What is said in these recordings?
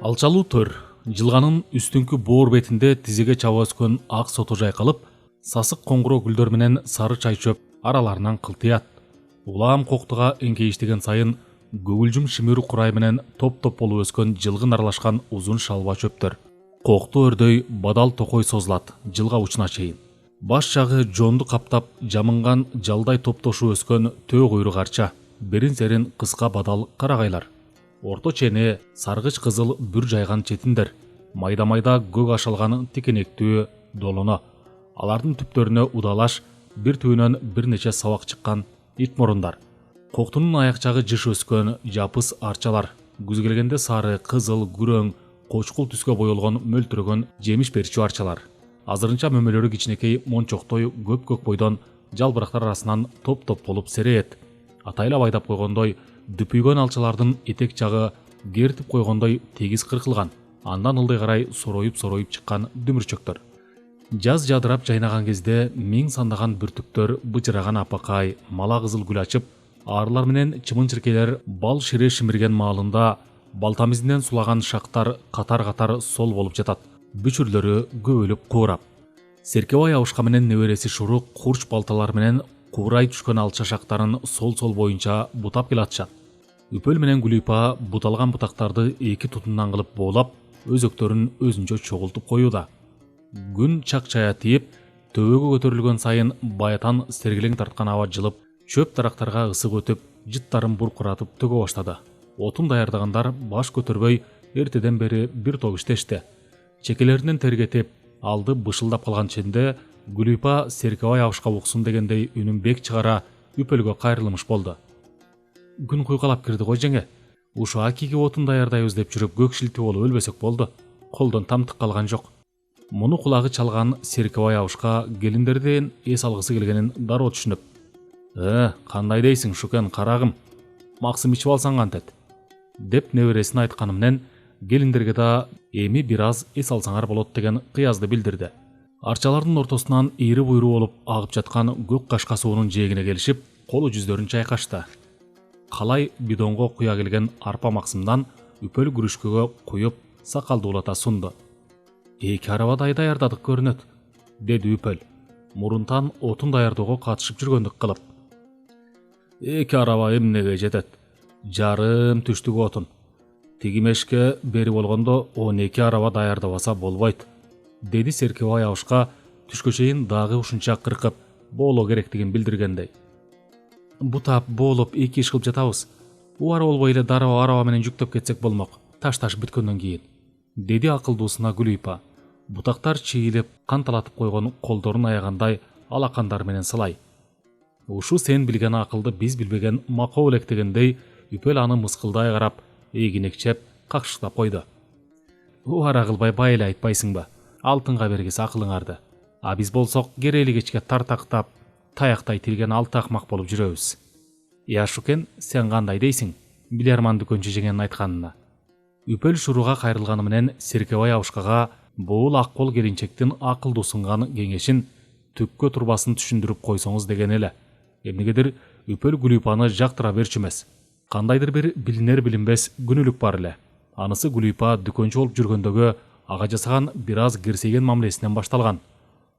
Алчалуу төр жылганын үстүңкү боор бетинде тизеге чаба өскөн ак сото жайкалып, сасык коңгуроо гүлдөр менен сары чай чөп араларынан кылтыят. Улам коктуга эңкейиштеген сайын көгүлжүм шимир курай менен топ-топ болуп өскөн жылгын аралашкан узун шалба чөптөр. Кокту өрдөй бадал токой созулат жылга учуна чейин. Баш жагы жонду каптап жамынган жалдай топтошуп өскөн төө куйрук арча, берин серин кыска бадал карагайлар. Орто чене саргыч кызыл бүр жайган четиндер, майда-майда көк ашалган тикенектүү долоно. Алардын түптөрүнө удалаш бир түбүнөн бир нече сабак чыккан ит мурундар. Коктунун аяк жагы жыш өскөн жапыс арчалар, күз келгенде сары, кызыл, күрөң, кочкул түскө боелгон мөлтүрөгөн жемиш берчү арчалар. Азырынча мөмөлөрү кичинекей мончоктой көк бойдон жалбырактар арасынан топ-топ болуп сереет. Атайлап айдап койгондой дүпүйгөн алчалардын этек жагы кертип койгондой тегиз кыркылган. Андан ылдый карай сороюп чыккан дүмүрчөктөр. Жаз жадырап жайнаган кезде миң сандаган бүртүктөр бычыраган апакай, мала кызыл гүл ачып, арылар менен чымын-чиркейлер бал шире шимирген маалында балтамизинен сулаган шактар катар-катар сол болуп жатат. Бүчүрлөрү көбөлүп куурап. Серкебай абышка менен небереси Шурук курч балталар менен куурай түшкөн алча шактарын сол боюнча бутап келатышат. Үпөл менен Гүлипа буталган бутактарды эки тутумдан кылып боолап, өзөктөрүн өзүнчө чогултуп коюуда. Күн чак-чая тиип, төбөгө көтөрүлгөн сайын баятан сергелең тарткан аба жылып, чөп дарактарга ысык өтүп, жыттарын буркуратып төгө баштады. Отун даярдагандар баш көтөрбөй эртеден бери бир топ иштешти. Чекелеринен тергетип, алды бышылдап калган ченде Гүлипа Серкебай абышка уксун дегендей үнүн бек чыгара Үпөлгө кайрылмыш болду. Күн куйкалап кирди го жеңе. Ушу акиги отун даярдайбыз деп жүрүп көкшилти болуп өлбөсөк болду. Колдон тамтык калган жок. Муну кулагы чалган Серкебай абышка келиндерден эс алгысы келгенин дароо түшүнүп: кандай дейсиң Шукен карагым? Максым ичип алсаң кантет?" деп небересине айтканы менен келиндерге да эми бир аз эс алсаңар болот деген кыязды билдирди. Арчалардын ортосунан ийри буйруу болуп агып жаткан көк кашка суунун жээгине келишип, колу жүздөрүн чайкашты. Калай бидонго куя келген арпа Максымдан Үпөл күрүшкөгө куюп сакалдуулата сунду. "Эки арабадай даярдадык көрүнөт", деди Үпөл, мурунтан отун даярдоого катышып жүргөндүк кылып. "Эки араба эмнеге жетет? Жарым түштүк отун. Тигимешке бери болгондо 12 араба даярдабаса болбойт", деди Серкебай абышка түшкө чейин дагы ушунча кыркып боолоо керектигин билдиргендей. "Бутап, боолоп эки иш кылып жатабыз. Убара болбой эле дароо араба менен жүктөп кетсек болмок, таш бүткөндөн кийин", деди акылдуусуна Гүлипа. Бутактар чийилип, канталатып койгон колдорун аягандай алакандар менен сылай. "Ушу сен билген акылды биз билбеген макоо элек" дегендей Үпөл аны мыскылдай карап, эгинекчеп какшыктап койду. "Убара кылбай бай эле айтпайсыңбы? Алтынга бергис акылыңарды. А биз болсок керели кечке тартактап, таяктай тилген алты акмак болуп жүрөбүз. Я Шукен, сен кандай дейсиң? Билярман дүкөнчү жеңенин айтканына?" Үпөл Шуруга кайрылганы менен Серкебай абышкага бул ак кол келинчектин акылдуу сунган кеңешин түккө турбасын түшүндүрүп койсоңуз деген эле. Эмнегедир Үпөл Гүлипаны жактыра берчү эмес. Кандайдыр бир билинер билинбес күнүлүк бар эле. Анысы Гүлипа дүкөнчү болуп жүргөндөгү ага жасаган бир аз кирсейген мамилесинен башталган.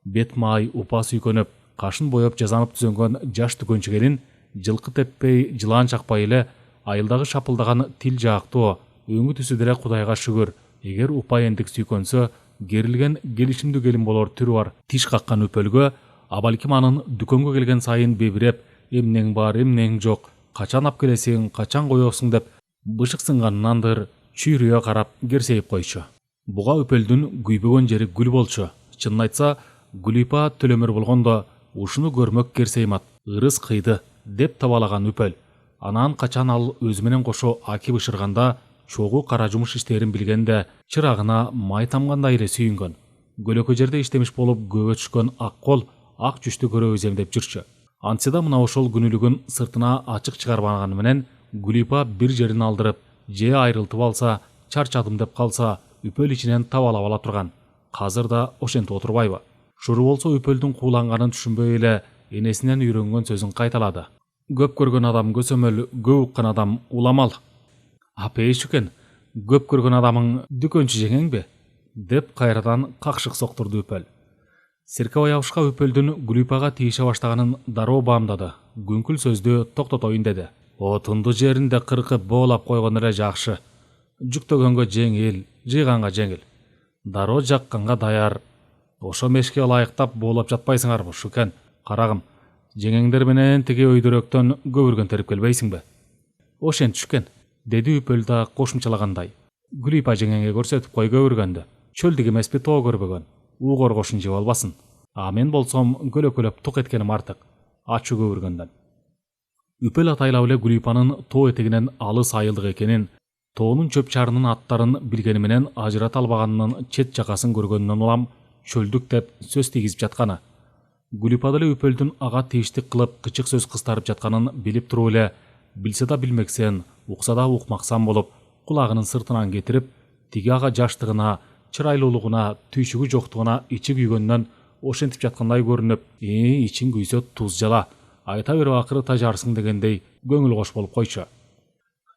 Бет май упа сүйкөнүп, кашын боеп жазанып түзөнгөн жаш дүкөнчү келин жылкы теппей, жылаан чакпай эле айылдагы шапылдаган тил жаактуу, өңү түсү деле Кудайга шүгүр, эгер упа эндик сүйкөнсө, керилген келишимдүү келин болор түрү бар тиш каккан Үпөлгө, абалким анын дүкөнгө келген сайын бебиреп, эмнең бар, эмнең жок, качан ап келесиң, качан коесуң деп бышык сынганынандыр чүйрөйө карап керсейип койчу. Буга Үпөлдүн күйбөгөн жери гүл болчу. Чынын айтса, Гүлипа төлөмөр болгондо ушуну көрмөк керсеймат, ырыс кыйды деп табалаган Үпөл. Анан качан ал өзү менен кошо аки бышырганда чогуу кара жумуш иштерин билгенде чырагына май тамгандай эле сүйүнгөн. Көлөкө жерде иштемиш болуп көбө түшкөн ак кол ак жүштү көрөбүз эмдеп жүрчү. Антсе да мына ошол күнүлүгүн сыртына ачык чыгарбаганы менен Гүлипа бир жерин алдырып, же айрылтып алса, чарчадым деп калса, Үпөл ичинен табалап ала турган. Азыр да ошентип отурбайбы? Шуру болсо Үпөлдүн кууланганын түшүнбөй эле энесинен үйрөнгөн сөзүн кайталады. "Көп көргөн адам көсөмөл, көп уккан адам уламал. Апей Шукен, көп көргөн адамың дүкөнчү жеңең бе? Деп кайрадан какшык соктурду Үпөл. Серкебай абышка Үпөлдүн Гүлипага тийише баштаганын дароо баамдады. Күңкүл сөздү токтотоюн деди. Отунду жеринде кыркып боолап койгон эле жакшы. Жүктөгөнгө жеңил, жыйганга жеңил. Дароо жакканга даяр. Ошо мешке ылайыктап боолап жатпайсыңарбы, Шукен? Карагым, жеңеңдер менен тиги өйдөрөктөн көбүргөн терип келбейсиңби? Ошент Шукен, деди Үпөл да кошумчалагандай. Гүлипа жеңеңе көрсөтүп кой көбүргөндү. Чөлдүк эмеспи, тоо көрбөгөн. У коргошун жеп албасын. А мен болсом көлөкөлөп тук эткеним артык. Ачуу көбүргөндөн. Үпөл атайлап эле Гүлипанын тоо этегинен алыс айылдык экенин, тоонун чөп чарынын аттарын билгени менен ажырата албаганынын чет жакасын көргөнүнөн улам чөлдүк деп сөз тийгизип жатканы. Гүлипа деле Үпөлдүн ага тийиштик кылып кычык сөз кыстарып жатканын билип туруп эле, билсе да билмексен, укса да укмаксан болуп, кулагынын сыртынан кетирип, тиги ага жаштыгына, чырайлуулугуна, түйшүгү жоктугуна ичи күйгөндөн ошентип жаткандай көрүнүп, ичиң күйсө туз жала, айта берип акыры тажарсың дегендей көңүл кош болуп койчу.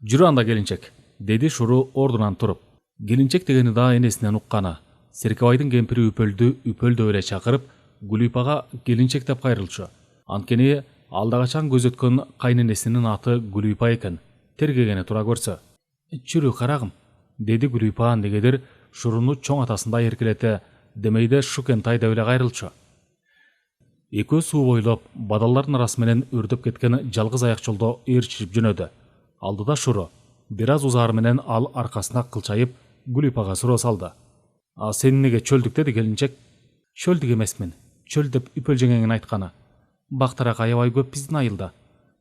Жүрү анда келинчек, деди Шуру ордунан туруп. Келинчек дегени да энесинен укканы. Серкебайдын кемпири Үпөлдү Үпөл деп эле чакырып, Гүлипага келинчек деп кайрылчу. Анткени алда качан көз өткөн кайненесинин аты Гүлипа экен. Тергегени тура көрсө. Жүрү карагым, деди Гүлипа негедир Шуруну чоң атасындай эркелете, демейде Шукентай деп эле кайрылчу. Экөө суу бойлоп, бадалдардын арасы менен өрдөп кеткен жалгыз аяк жолдо ээрчишип жөнөдү. Алдыда Шуру. Бир аз узаары менен ал аркасына кылчайып, Гүлипага суроо салды. А сен неге чөлдүк деди келинчек? Чөлдүк эмесмин. Чөл деп Үпөл жеңеңин айтканы. Бактарак аябай көп биздин айылда.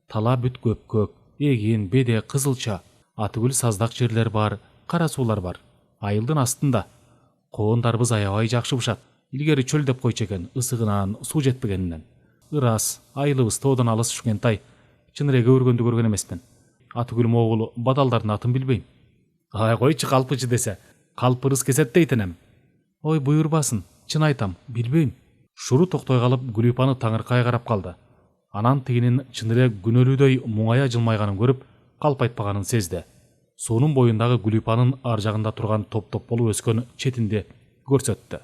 Тала бүт көк, эгин, беде, кызылча, атыгүл саздак жерлер бар, кара суулар бар. Айылдын астында. Коондарыбыз аябай жакшы бышат. Илгери чөл деп койчу экен, ысыгынан, суу жетпегенинен. Ырас, айылыбыз тоодон алыс Шукентай. Чын эле көргөндү көргөн эмесмин. Атыгүл могул бадалдардын атын билбейм. Ай койчу калпычы десе, калпырыс кесет дейтинем. Ой буйрбасын, чын айтам, билбейм. Шуру токтой калып Гүлипаны таңыркай карап калды. Анан тигинин чын эле күнөөлүүдөй муңая жылмайганын көрүп, калп айтпаганын сезди. Суунун боюндагы Гүлипанын ар жагында турган топ-топ болуп өскөн четинди көрсөттү.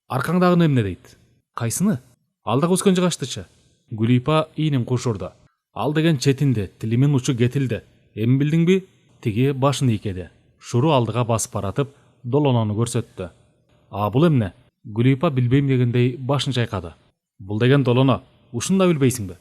Аркаңдагыны эмне дейт? Кайсыны? Алдагы өскөн жыгачтычы. Гүлипа ийинин кушурду. Ал деген четинди, тилимин учу кетилди. Эми билдиңби? Тиги башын ийкеди. Шуру алдыга басып баратып, долонону көрсөттү. А бул эмне? Гүлипа билбейм дегендей башын чайкады. Бул деген долоно, ушун да билбейсиңби?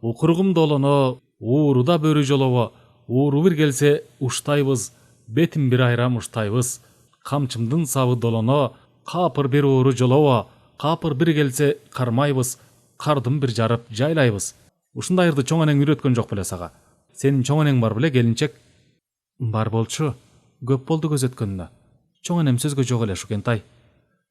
Укургум долоно, ууруда бөрү жолобо, ууру бир келсе уштайбыз, бетин бир айрам уштайбыз. Камчымдын сабы долоно, капыр бир ууру жолобо, капыр бир келсе кармайбыз, кардын бир жарып жайлайбыз. Ушундайырды чоң энең үйрөткөн жок беле сага? Сенин чоң энең бар беле келинчек? Бар болчу, көп болду көз өткөнүнө. Чоң энем сөзгө жок эле Шукентай.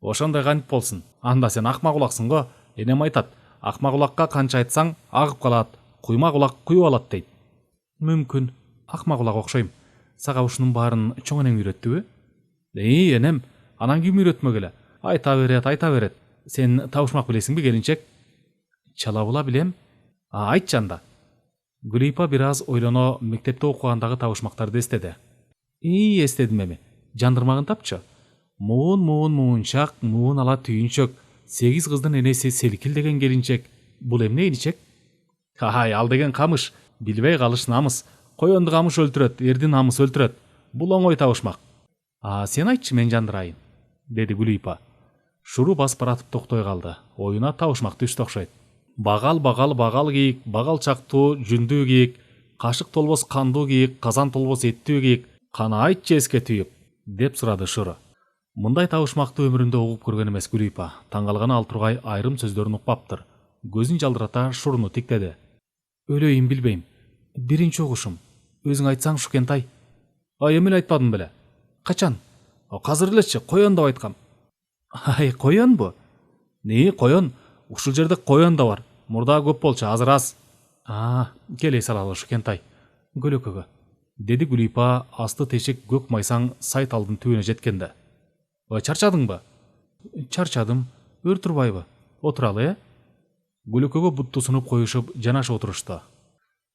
Ошондой кантип болсун? Анда сен акма кулаксың го. Энем айтат, акма кулакка канча айтсаң агып калат, куйма кулак куюп алат дейт. Мүмкүн, акма кулак окшойм. Сага ушунун баарын чоң энең үйрөттүбү? Энем, анан ким үйрөтмөгөлө? Айта берет. Сен табышмак билесиңби келинчек? Чала була билем. Айтчы анда. Гүлипа бир аз ойлоно мектепте окугандагы табышмактарды эстеди. Эстедим эми. Жандырмагын тапчы. Муунчак, муун ала түйүнчөк, 8 кыздын энеси Селкил деген келинчек. Бул эмне эничек? Ал деген камыш. Билбей калыш намыс. Коёнду камыш өлтүрөт, эрди намыс өлтүрөт. Бул оңой табышмак. Сен айтчы, мен жандырайын, деди Гүлипа. Шуру басып баратып токтой калды. Оюна табышмак түштү окшойт. Багал кийик, багал чактуу жүндүү кийик, кашык толбос кандуу кийик, казан толбос эттүү кийик. Кана айтчы эске түйүп, деп сурады Шуру. Мындай табышмакты өмүрүндө угуп көргөн эмес Гүлипа. Таң калганы ал тургай айрым сөздөрүн укпаптыр. Көзүн жалдырата Шуруну тиктеди. Өлөйүн билбейм. Биринчи угушум. Өзүң айтсаң Шукентай. Эми эле айтпадым беле? Качан? Казыр элечи, коён деп айткам. Коёнбу? Коён? Ушул жерде коён да бар. Мурда көп болчу, азыр аз. Келей салалы Шукентай. Көлөкөгө, деди Гүлипа асты тешик көк майсаң сайт алдын түбүнө жеткенде. Чарчадыңбы? Чарчадым. Өр турбайбы? Отуралы, Көлөкөгө бутту сунуп коюшуп жанашып отурушту.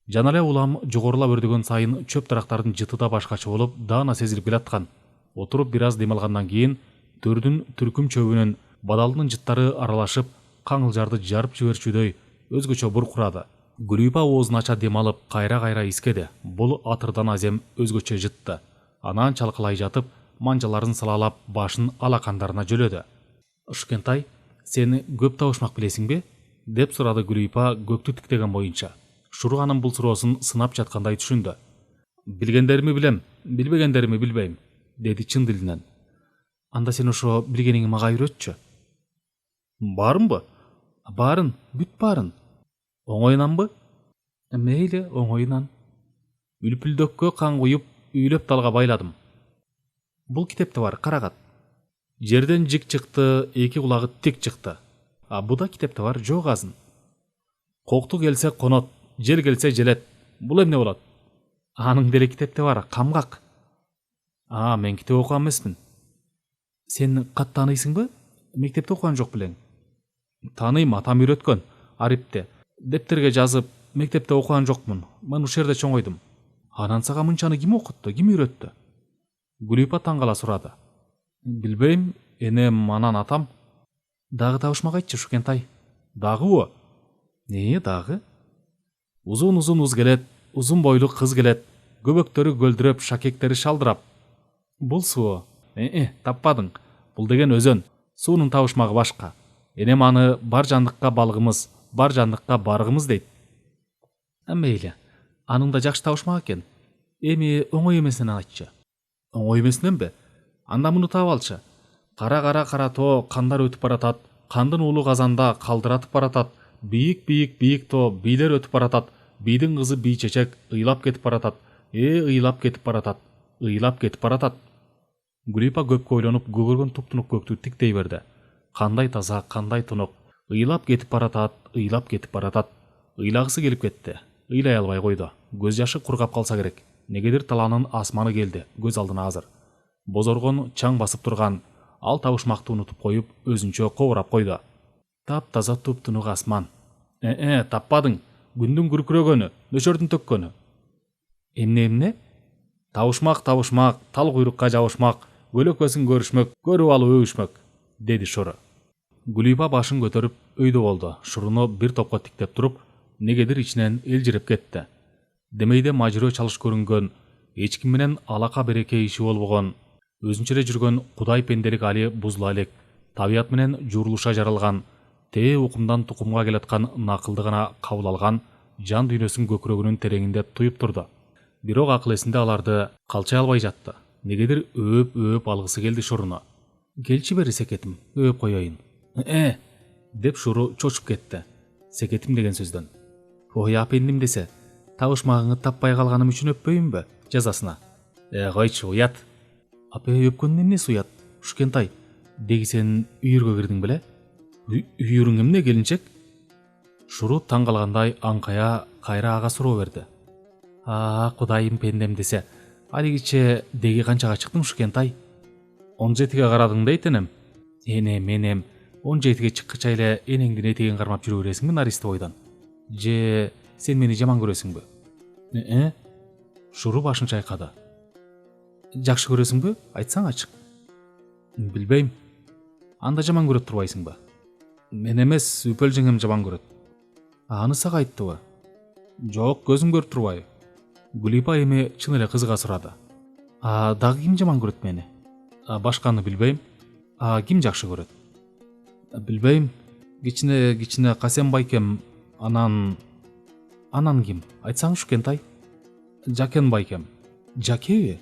Жана эле улам жогорулап өрдөгөн сайын чөп дарактардын жыты да башкача болуп даана сезилип келаткан. Отуруп бир аз дем алгандан кийин төрдүн түркүм чөбүнөн бадалдын жыттары аралашып каңылжарды жарып жиберчүдөй өзгөчө буркурады. Гүлүйпа оозун ача дем алып кайра искеди. Бул атырдан азем өзгөчө жытты. Анан чалкалай жатып манжаларын салалап башын алакандарына жөлөдү. Ушкентай, сен көп табышмак билесиңби? Деп сурады Гүлүйпа көктү тиктеген боюнча. Шуру анын бул суроосун сынап жаткандай түшүндү. Билгендеримди билем, билбегендеримди билбейм, деди чын дилинен. Анда сен ошо билгениңи мага үйрөтчү. Барынбы? Барын, бүт барын. Оңоюнанбы? Мейли, оңоюнан. Үлпүлдөккө кан куюп, үйлөп талга байладым. Бул китепте бар, карагат. Жерден жик чыкты, эки кулагы тик чыкты. А буда китепте бар, жок азын. Кокту келсе конот, жел келсе желет. Бул эмне болот? Анын деле китепте бар, камгак. Мен китеп окуган эмесмин. Сен кат тааныйсыңбы? Мектепте окуган жок белең? Тааныйм, атам үйрөткөн. Арипте. Дептерге жазып, мектепте окуган жокмун. Мен ушул жерде чоңойдум. Анан сага мынчаны ким окутту, ким үйрөттү? Гүлүйпа таң кала сурады. Билбейм, энем, анан атам. Дагы табышмак айтчы, Ушкентай. Дагыбы? Дагы? Узун уз келет, узун бойлуу кыз келет. Көбөктөрү гөлдүрөп, шакектери шалдырап. Бул суу? Таппадың. Бул деген өзөн. Суунун табышмагы башка. Энем аны бар жандыкка балгымыз, бар жандыкка баргымыз дейт. Мейли. Анын да жакшы табышмак экен. Эми оңой эмесинен айтчы. Оңой эмесиненби? Анда муну таап алчы. Кара тоо кандар өтүп баратат. Кандын уулу казанда калдыратып баратат. Бийик тоо бийлер өтүп баратат. Бийдин кызы бий чечек ыйлап кетип баратат. Ыйлап кетип баратат. Гүлүйпа көпкө ойлонуп көгөргөн туп-тунук көктү тиктей берди. Кандай таза, кандай тунук. Ыйлап кетип баратат. Ыйлагысы келип кетти. Ыйлай албай койду. Көз жашы кургап калса керек. Негедир талаанын асманы келди, көз алдына азыр. Бозоргон чаң басып турган, ал табышмакты унутуп коюп, өзүнчө кобурап койду. Таптаза туп-тунук асман. Таппадың. Күндүн күркүрөгөнү, нөчөрдүн төккөнү. Эмне? Табышмак, тал куйрукка жабышмак, көлөкөсүн көрүшмөк, көрүп алып өбүшмөк, деди Шуру. Гүлүйпа башын көтөрүп өйдө болду. Шуруну бир топко тиктеп туруп, негедир ичинен элжирип кетти. Демейде мажырөө чалыш көрүнгөн, эч ким менен алака береке иши болбогон, өзүнчө эле жүргөн кудай пенделик али бузула элек, табият менен журулуша жаралган, тээ укумдан тукумга келаткан накылды гана кабыл алган жан дүйнөсүн көкүрөгүнүн тереңинде туюп турду. Бирок акыл эсинде аларды калчай албай жатты. Негедир өп алгысы келди Шуруну. Келчи бери секетим, өп коеюн. Деп Шуру чочуп кетти. Секетим деген сөздөн. Ой апендим десе, табышмагыңды таппай калганым үчүн өппөйүнбү жазасына? Койчу, уят. Өпкөндүн эмнеси уят? Ушкентай, деги сен үйүргө кирдиң беле? Үйүрүң эмне, келинчек? Шуру таң калгандай аңкая кайра ага суроо берди. Кудайым пендем десе, алигиче деги канчага чыктың, Ушкентай? 17ге карадың дейт энем. Энем 17ге чыккыча эле энеңдин этегин кармап жүрө бересиңби наристи бойдон? Же сен мени жаман көрөсүңбү? Шуру башын чайкады. Жакшы көрөсүңбү? Айтсаң ачык. Билбейм. Анда жаман көрөт турбайсыңбы? Мен эмес, үпөл жеңем жаман көрөт. Аны сага айттыбы? Жок, көзүм көрүп турбайбы? Гүлүйпа эми чын эле кызыга сурады. Дагы ким жаман көрөт мени? Башканы билбейм. Ким жакшы көрөт? Билбейм. Кичине Касен байкем, анан ким? Айтсаң, Ушкентай? Жакен байкем. Жакеби?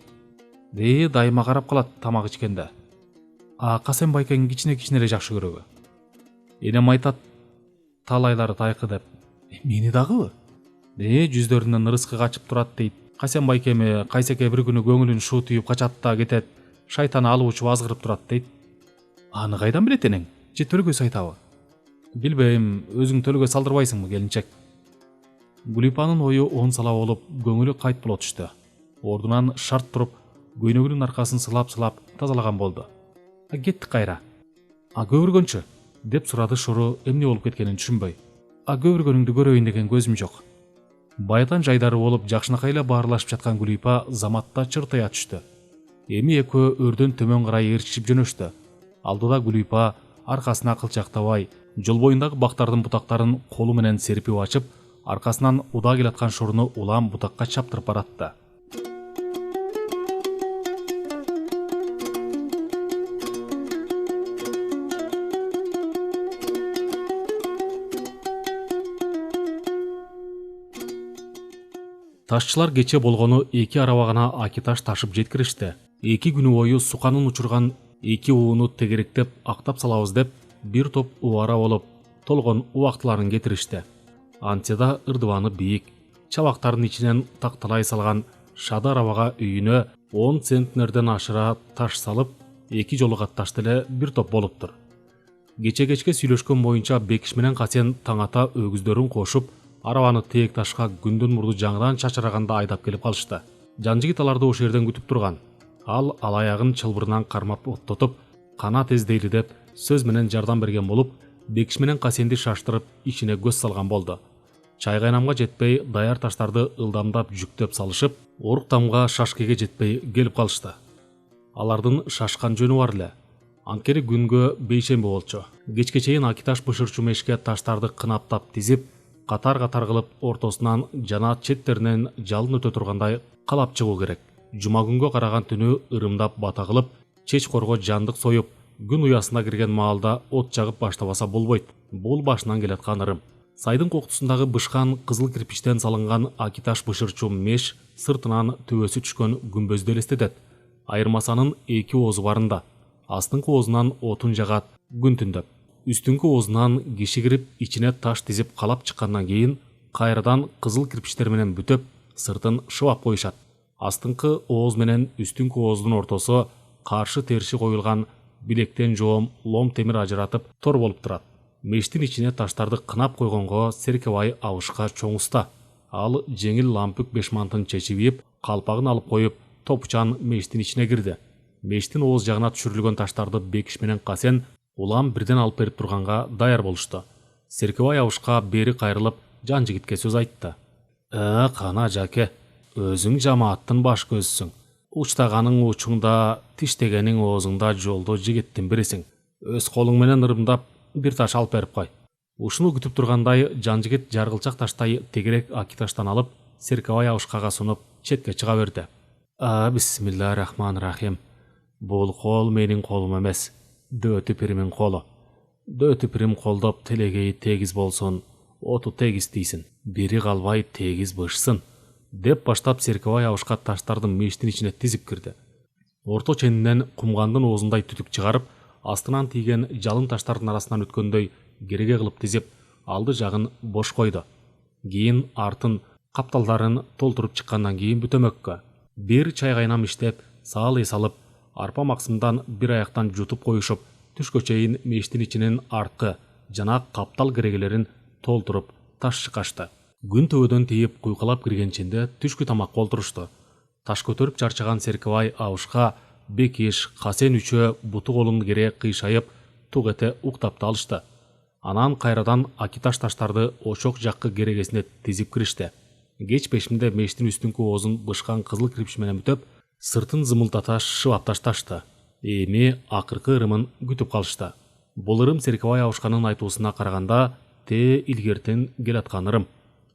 Дайыма карап калат тамак ичкенде. Касен байкең кичине эле жакшы көрөбү? Энем айтат, талайлары тайкы деп. Мени дагыбы? Жүздөрүнөн ырыскы качып турат дейт. Касен байкеми кайсеке бир күнү көңүлүн шуу түйүп качат да кетет. Шайтаны алып учуп азгырып турат дейт. Аны кайдан билет энең? Же төлгөс айтабы? Билбейм, өзүң төлгө салдырбайсыңбы, келинчек? Гүлүйпанын ою он сала болуп, көңүлү кайт боло түштү. Ордунан шарт туруп, көйнөгүнүн аркасын сылап тазалаган болду. Кеттик кайра. Көбүргөнчү? Деп сурады Шуру эмне болуп кеткенин түшүнбөй. Көбүргөнүңдү көрөйүн деген көзүм жок. Баятан жайдары болуп жакшынакай баарлашып жаткан Гүлипа заматта чыртыя түштү. Эми экөө өрдөн төмөн карай ээрчишип жөнөштү. Алдыда Гүлипа аркасына кылчактабай, жол боюндагы бактардын бутактарын колу менен серпип ачып, аркасынан уда келаткан шоруну улам бутакка чаптырып баратты. Ташчылар кече болгону 2 араба гана акиташ ташып жеткиришти. 2 күнү бою суканын учурган 2 ууну тегеректеп актап салабыз деп бир топ убара болуп толгон убактыларын кетиришти. Антияда ырдыбаны бийик, чабактардын ичинен такталай салган шады арабага үйүнө 10 центнерден ашыра таш салып, 2 жолу катташты эле бир топ болуптур. Кечке сүйлөшкөн боюнча Бекиш менен Касен таңата өгүздөрүн кошуп, арабаны тээк ташка күндүн мурду жаңыдан чачыраганда айдап келип калышты. Жанжигит аларды ошол жерден күтүп турган. Ал аягын чылбырынан кармап оттотуп, кана тездейли деп сөз менен жардам берген болуп, Бекиш менен Касенди шаштырып ичине көз салган болду. Чай кайнамга жетпей, даяр таштарды ылдамдап жүктөп салышып, орук тамга шашкеге жетпей келип калышты. Алардын шашкан жөнү бар эле. Анткени күнгө бейшемби болчу. Кечке чейин акиташ бышырчу мешке таштарды кынаптап тизип, катар-катар кылып ортосунан жана четтеринен жалын өтө тургандай калап чыгуу керек. Жума күнгө караган түнү ырымдап бата кылып, чечкорго жандык союп, күн уясына кирген маалда от жагып баштабаса болбойт. Бул башынан келаткан ырым. Сайдын коктусундагы бышкан кызыл кирпичтен салынган акиташ бышырчу меш сыртынан төбөсү түшкөн күмбөздү элестетет. Айырмасанын 2 оозу барында. Астыңкы оозунан отун жагат күн түндөп. Үстүңкү оозунан киши кирип, ичине таш тизип калап чыккандан кийин кайрадан кызыл кирпичтер менен бүтөп, сыртын шыбап коюшат. Астыңкы ооз менен үстүңкү ооздун ортосу каршы терши коюлган билектен жоом лом темир ажыратып тор болуп турат. Мештин ичине таштарды кынап койгонго Серкебай абышка чоң уста. Ал жеңил лампүк бешмантын чечип ийип, калпагын алып коюп, топчан мештин ичине кирди. Мештин ооз жагына түшүрүлгөн таштарды Бекиш менен Касен улам бирден алып берип турганга даяр болушту. Серкебай абышка бери кайрылып, жан жигитке сөз айтты. Кана жаке, өзүң жамааттын баш көзүсүң. Учтаганың учуңда, тиштегениң оозуңда жолдо жигиттин бирисиң. Өз колуң менен ырымдап бир таш алып берип кой. Ушуну күтүп тургандай, жан жигит жаргылчак таштай тегерек акиташтан алып, Серкебай абышкага сунуп, четке чыга берди. Бисмиллахир-рахманир-рахим. Бул кол менин колум эмес, Дөтү пиримин колу. Дөтү пирим колдоп телегейи тегиз болсун, оту тегиз тийсин, бири калбай тегиз бышсын, деп баштап Серкебай абышка таштардын мештин ичине тизип кирди. Орто ченинен кумгандын оозундай түтүк чыгарып, астынан тийген жалын таштардын арасынан өткөндөй кереге кылып тизип, алды жагын бош койду. Кийин артын капталдарын толтуруп чыккандан кийин бүтөмөккө бир чай кайнам иштеп, саалы салып, арпа максымдан бир аяктан жутуп коюшуп, түшкө чейин мештин ичинин арткы жана каптал керегелерин толтуруп таш чыккашты. Күн төбөдөн тийип куйкалап киргенченде түшкү тамакка олтурушту. Таш көтөрүп чарчаган Серкебай абышка Бекиш, Касен үчөө буту колун кере кыйшайып, тук эте уктап алышты. Анан кайрадан акиташ таштарды ошок жаккы керегесине тизип киришти. Кеч пешимде мештин үстүңкү оозун бышкан кызыл кирпич менен бүтөп, сыртын зымылдата шыбап ташташты. Эми акыркы ырымын күтүп калышты. Бул ырым Серкебай абышканын айтуусуна караганда илгертен келаткан ырым.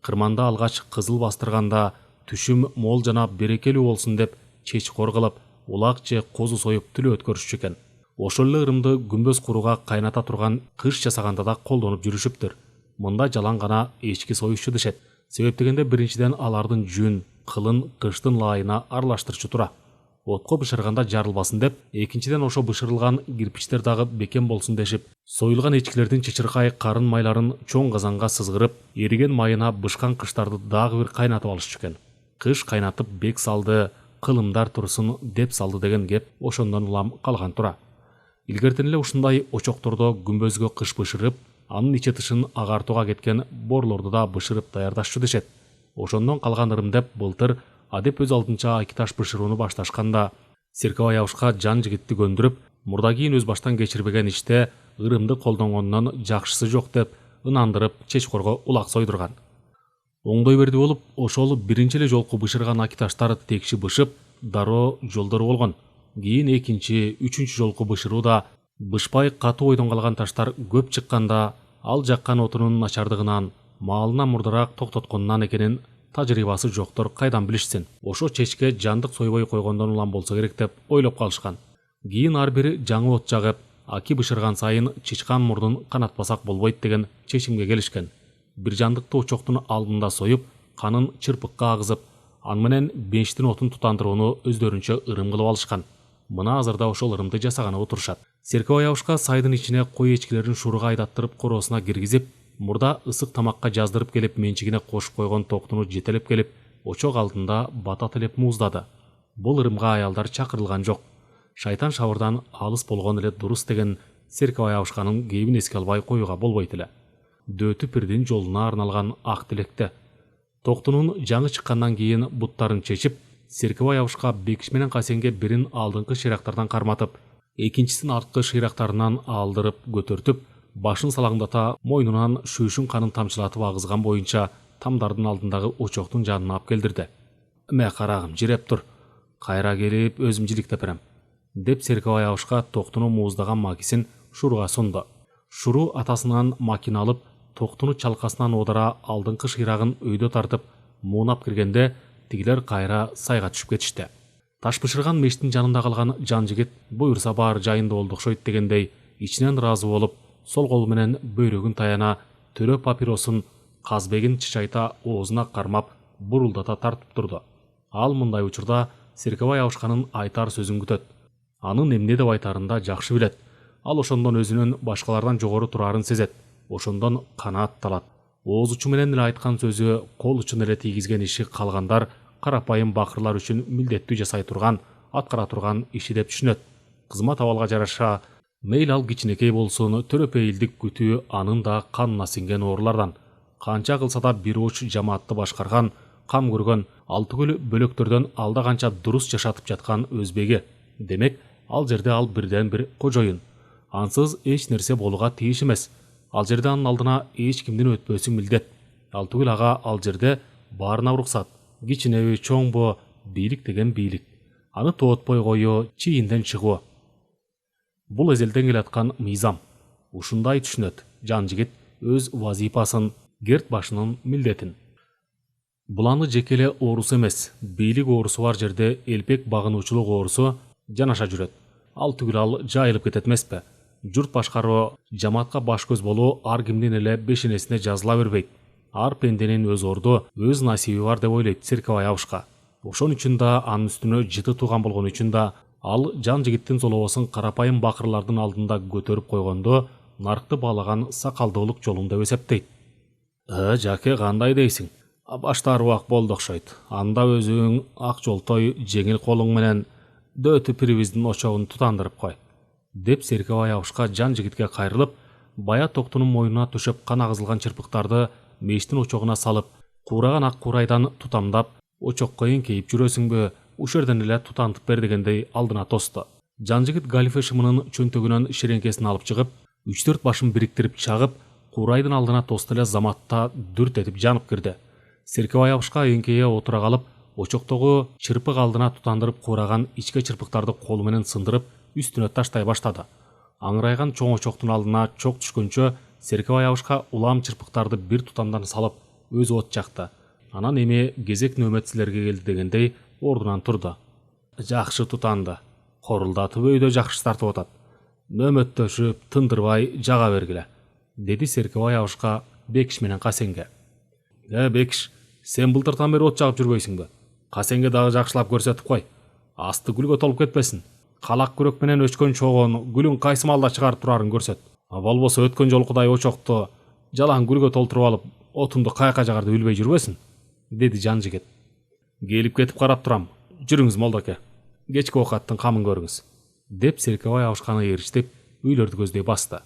Кырманда алгач кызыл бастырганда түшүм мол жана берекелүү болсун деп чечкор кылып, улак же козу союп тилөө өткөрүшчү экен. Ошол эле ырымды күмбөз курууга кайната турган кыш жасаганда да колдонуп жүрүшүптүр. Мында жалаң гана эчки союшчу дешет. Себеп дегенде биринчиден алардын жүн, кылын кыштын лайына аралаштырчу тура. Отко бышырганда жарылбасын деп, экинчиден ошо бышырылган кирпичтер дагы бекем болсун дешип, союлган эчкилердин чычыркай карын майларын чоң казанга сызгырып, эриген майына бышкан кыштарды дагы бир кайнатып алышчу экен. Кыш кайнатып бек салды, кылымдар турсун деп салды деген кеп ошондон улам калган тура. Илгертен эле ушундай очоктордо күмбөзгө кыш бышырып, анын иче тышын агартууга кеткен борлорду да бышырып даярдашчу дешет. Ошондон калган ырым деп былтыр адеп өз алдынча акиташ бышырууну башташканда, Серкебай абышка жан жигитти көндүрүп, мурда кийин өз баштан кечирбеген иште ырымды колдонгондон жакшысы жок деп ынандырып чечкорго улак сойдурган. Оңдой берди болуп, ошол биринчи эле жолку бышырган аки таштар текши бышып, дароо жолдор болгон. Кийин экинчи, үчүнчү жолку бышырууда бышпай катуу ойдон калган таштар көп чыкканда, ал жаккан отунун начардыгынан, маалына мурдараак токтотконунан экенин тажрыйбасы жоктор кайдан билишсин. Ошо чечке жандык сойбой койгондон улам болсо керек деп ойлоп калышкан. Кийин ар бири жаңы от жагып, аки бышырган сайын чычкан мурдун канатпасак болбойт деген чечимге келишкен. Бир жандыкты очоктун алдында союп, канын чырпыкка агызып, аны менен бенчтин отун тутандырууну өздөрүнчө ырым кылып алышкан. Мына азырда ошол ырымды жасаганы отурушат. Серкебай абышка сайдын ичине кой эчкилерин шуруга айдаттырып короосуна киргизип, мурда ысык тамакка жаздырып келип менчигине кошуп койгон токтуну жетелеп келип, очок алдында бата тилеп мууздады. Бул ырымга аялдар чакырылган жок. Шайтан шабырдан алыс болгон эле дурус деген Серкебай абышканын кейбин эске албай коюуга болбойт эле. Дөтү пирдин жолуна арналган ак тилекте. Токтунун жаңы чыккандан кийин буттарын чечип, Серкебай абышка Бекиш менен Касенге бирин алдыңкы шыйрактардан карматып, экинчисин арткы шыйрактарынан алдырып көтөртүп, башын салаңдата мойнунан шүүшүн канын тамчылатып агызган боюнча тамдардын алдындагы очоктун жанына алып келдирди. «Эме карагым, жиреп тур. Кайра келип өзүм жиликтеп берем», деп Серкебай абышка токтуну мууздаган макисин Шуруга сунду. Шуру атасынан макина алып, токтуну чалкасынан одара алдыңкы шыйрагын өйдө тартып, муунап киргенде тигилер кайра сайга түшүп кетишти. Таш бышырган мештин жанында калган жан жигит буйрса баары жайында болду окшойт дегендей ичинен ыраазы болуп, сол колу менен бөйрөгүн таяна, төрө папиросун казбегин чычайта оозуна кармап, бурулдата тартып турду. Ал мындай учурда Серкебай абышканын айтар сөзүн күтөт. Анын эмне деп айтарын да жакшы билет. Ал ошондон өзүнүн башкалардан жогору турарын сезет. Ошондон канаатталат. Ооз учу менен эле айткан сөзү, кол учун эле тийгизген иши калгандар карапайым бакырлар үчүн милдеттүү жасай турган, аткара турган иши деп түшүнөт. Кызмат абалга жараша, мейли ал кичинекей болсун, төрөпейилдик күтүү анын да канына сиңген оорулардан. Канча кылса да бир уч жамаатты башкарган, кам көргөн, алтыгүл бөлөктөрдөн алда канча дурус жашатып жаткан өзбеги. Демек, ал жерде ал бирден бир кожоюн. Ансыз эч нерсе болууга тийиш эмес. Ал жерде анын алдына эч кимдин өтпөсү милдет. Алтыгүл ага ал жерде баарына уруксат. Кичинеби, чоңбу, бийлик деген бийлик. Аны тоотпой коюу, чийинден чыгуу. Бул эзелден келаткан мыйзам. Ушундай түшүнөт жан жигит өз вазипасын, герт башынын милдетин. Бул аны жеке эле оорусу эмес, бийлик оорусу бар жерде элпек багынуучулук оорусу жанаша жүрөт. Ал түгүл ал жайылып кетет эмеспи? Журт башкаруу, жамаатка баш көз болуу ар кимдин эле бешенесине жазыла бербейт. Ар пенденин өз орду, өз насиби бар деп ойлойт Серкебай абышка. Ошон үчүн да анын үстүнө жыты тууган болгон үчүн да ал жан жигиттин золобосун карапайым бакырлардын алдында көтөрүп койгондо наркты баалаган сакалдуулук жолун деп эсептейт. Жаке, кандай дейсиң? Башта аруак болду окшойт. Анда өзүң ак жолтой жеңил колуң менен дөтү пирибиздин очогун тутандырып кой, деп Серкебай абышка жан жигитке кайрылып, бая токтунун мойнуна төшөп кан агызылган чырпыктарды мештин очогуна салып, куураган ак куурайдан тутамдап, очокко эңкейип жүрөсүңбү, ушул жерден эле тутантып бер дегендей алдына тосту. Жан жигит галифе шымынын чөнтөгүнөн ширеңкесин алып чыгып, 3-4 башын бириктирип чагып, куурайдын алдына тосту эле заматта дүрт этип жанып кирди. Серкебай абышка эңкейе отура калып, очоктогу чырпык алдына тутандырып куураган ичке чырпыктарды колу менен сындырып, үстүнө таштай баштады. Аңырайган чоң очоктун алдына чок түшкөнчө Серкебай абышка улам чырпыктарды бир тутамдан салып, өзү от жакты. Анан эми кезек нөөмөт силерге келди дегендей ордунан турду. Жакшы тутанды. Корулдатып өйдө жакшы тартып атат. Нөөмөттөшүп, тындырбай жага бергиле, деди Серкебай абышка Бекиш менен Касенге. Бекиш, сен былтыртан бери от жагып жүрбөйсүңбү? Касенге дагы жакшылап көрсөтүп кой. Асты гүлгө толуп кетпесин. Калак күрөк менен өчкөн чогон гүлүн кайсы маалда чыгарып турарын көрсөт. Болбосо өткөн жолкудай очокту жалаң гүлгө толтуруп алып, отунду каяка жагарды билбей жүрбөсүн, деди жан жигит. Келип кетип карап турам. Жүрүңүз молдоке. Кечки оокаттын камын көрүңүз, деп Серкебай абышканы ээрчитип, үйлөрдү көздөй басты.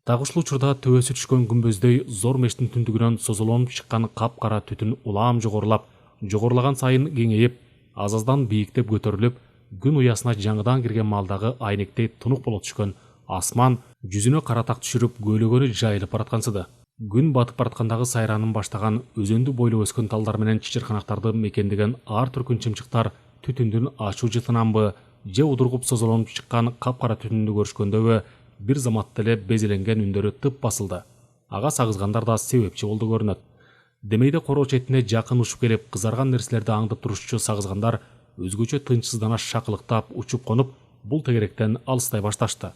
Так ушул учурда төбөсү түшкөн күмбөздөй зор мештин түндүгүнөн созулонуп чыккан капкара түтүн улам жогорулап, жогорулаган сайын кеңейип, азаздан бийиктеп көтөрүлүп, күн уясына жаңыдан кирген маалдагы айнектей тунук боло түшкөн асман жүзүнө каратак түшүрүп көйлөгөнү жайылып бараткансыды. Күн батып бараткандагы сайранын баштаган өзөндү бойлоп өскөн талдар менен чычырканактарды мекендеген ар түркүн чымчыктар түтүндүн ачуу жытынанбы же удургуп созолонуп чыккан капкара түтүндү көрүшкөндөбү бир заматта эле безеленген үндөрү тып басылды. Ага сагызгандар да себепчи болду көрүнөт. Демейде короо четине жакын учуп келип кызарган нерселерди аңдып турушчу сагызгандар өзгөчө тынчсыздана шакылыктап учуп конуп бул тегеректен алыстай башташты.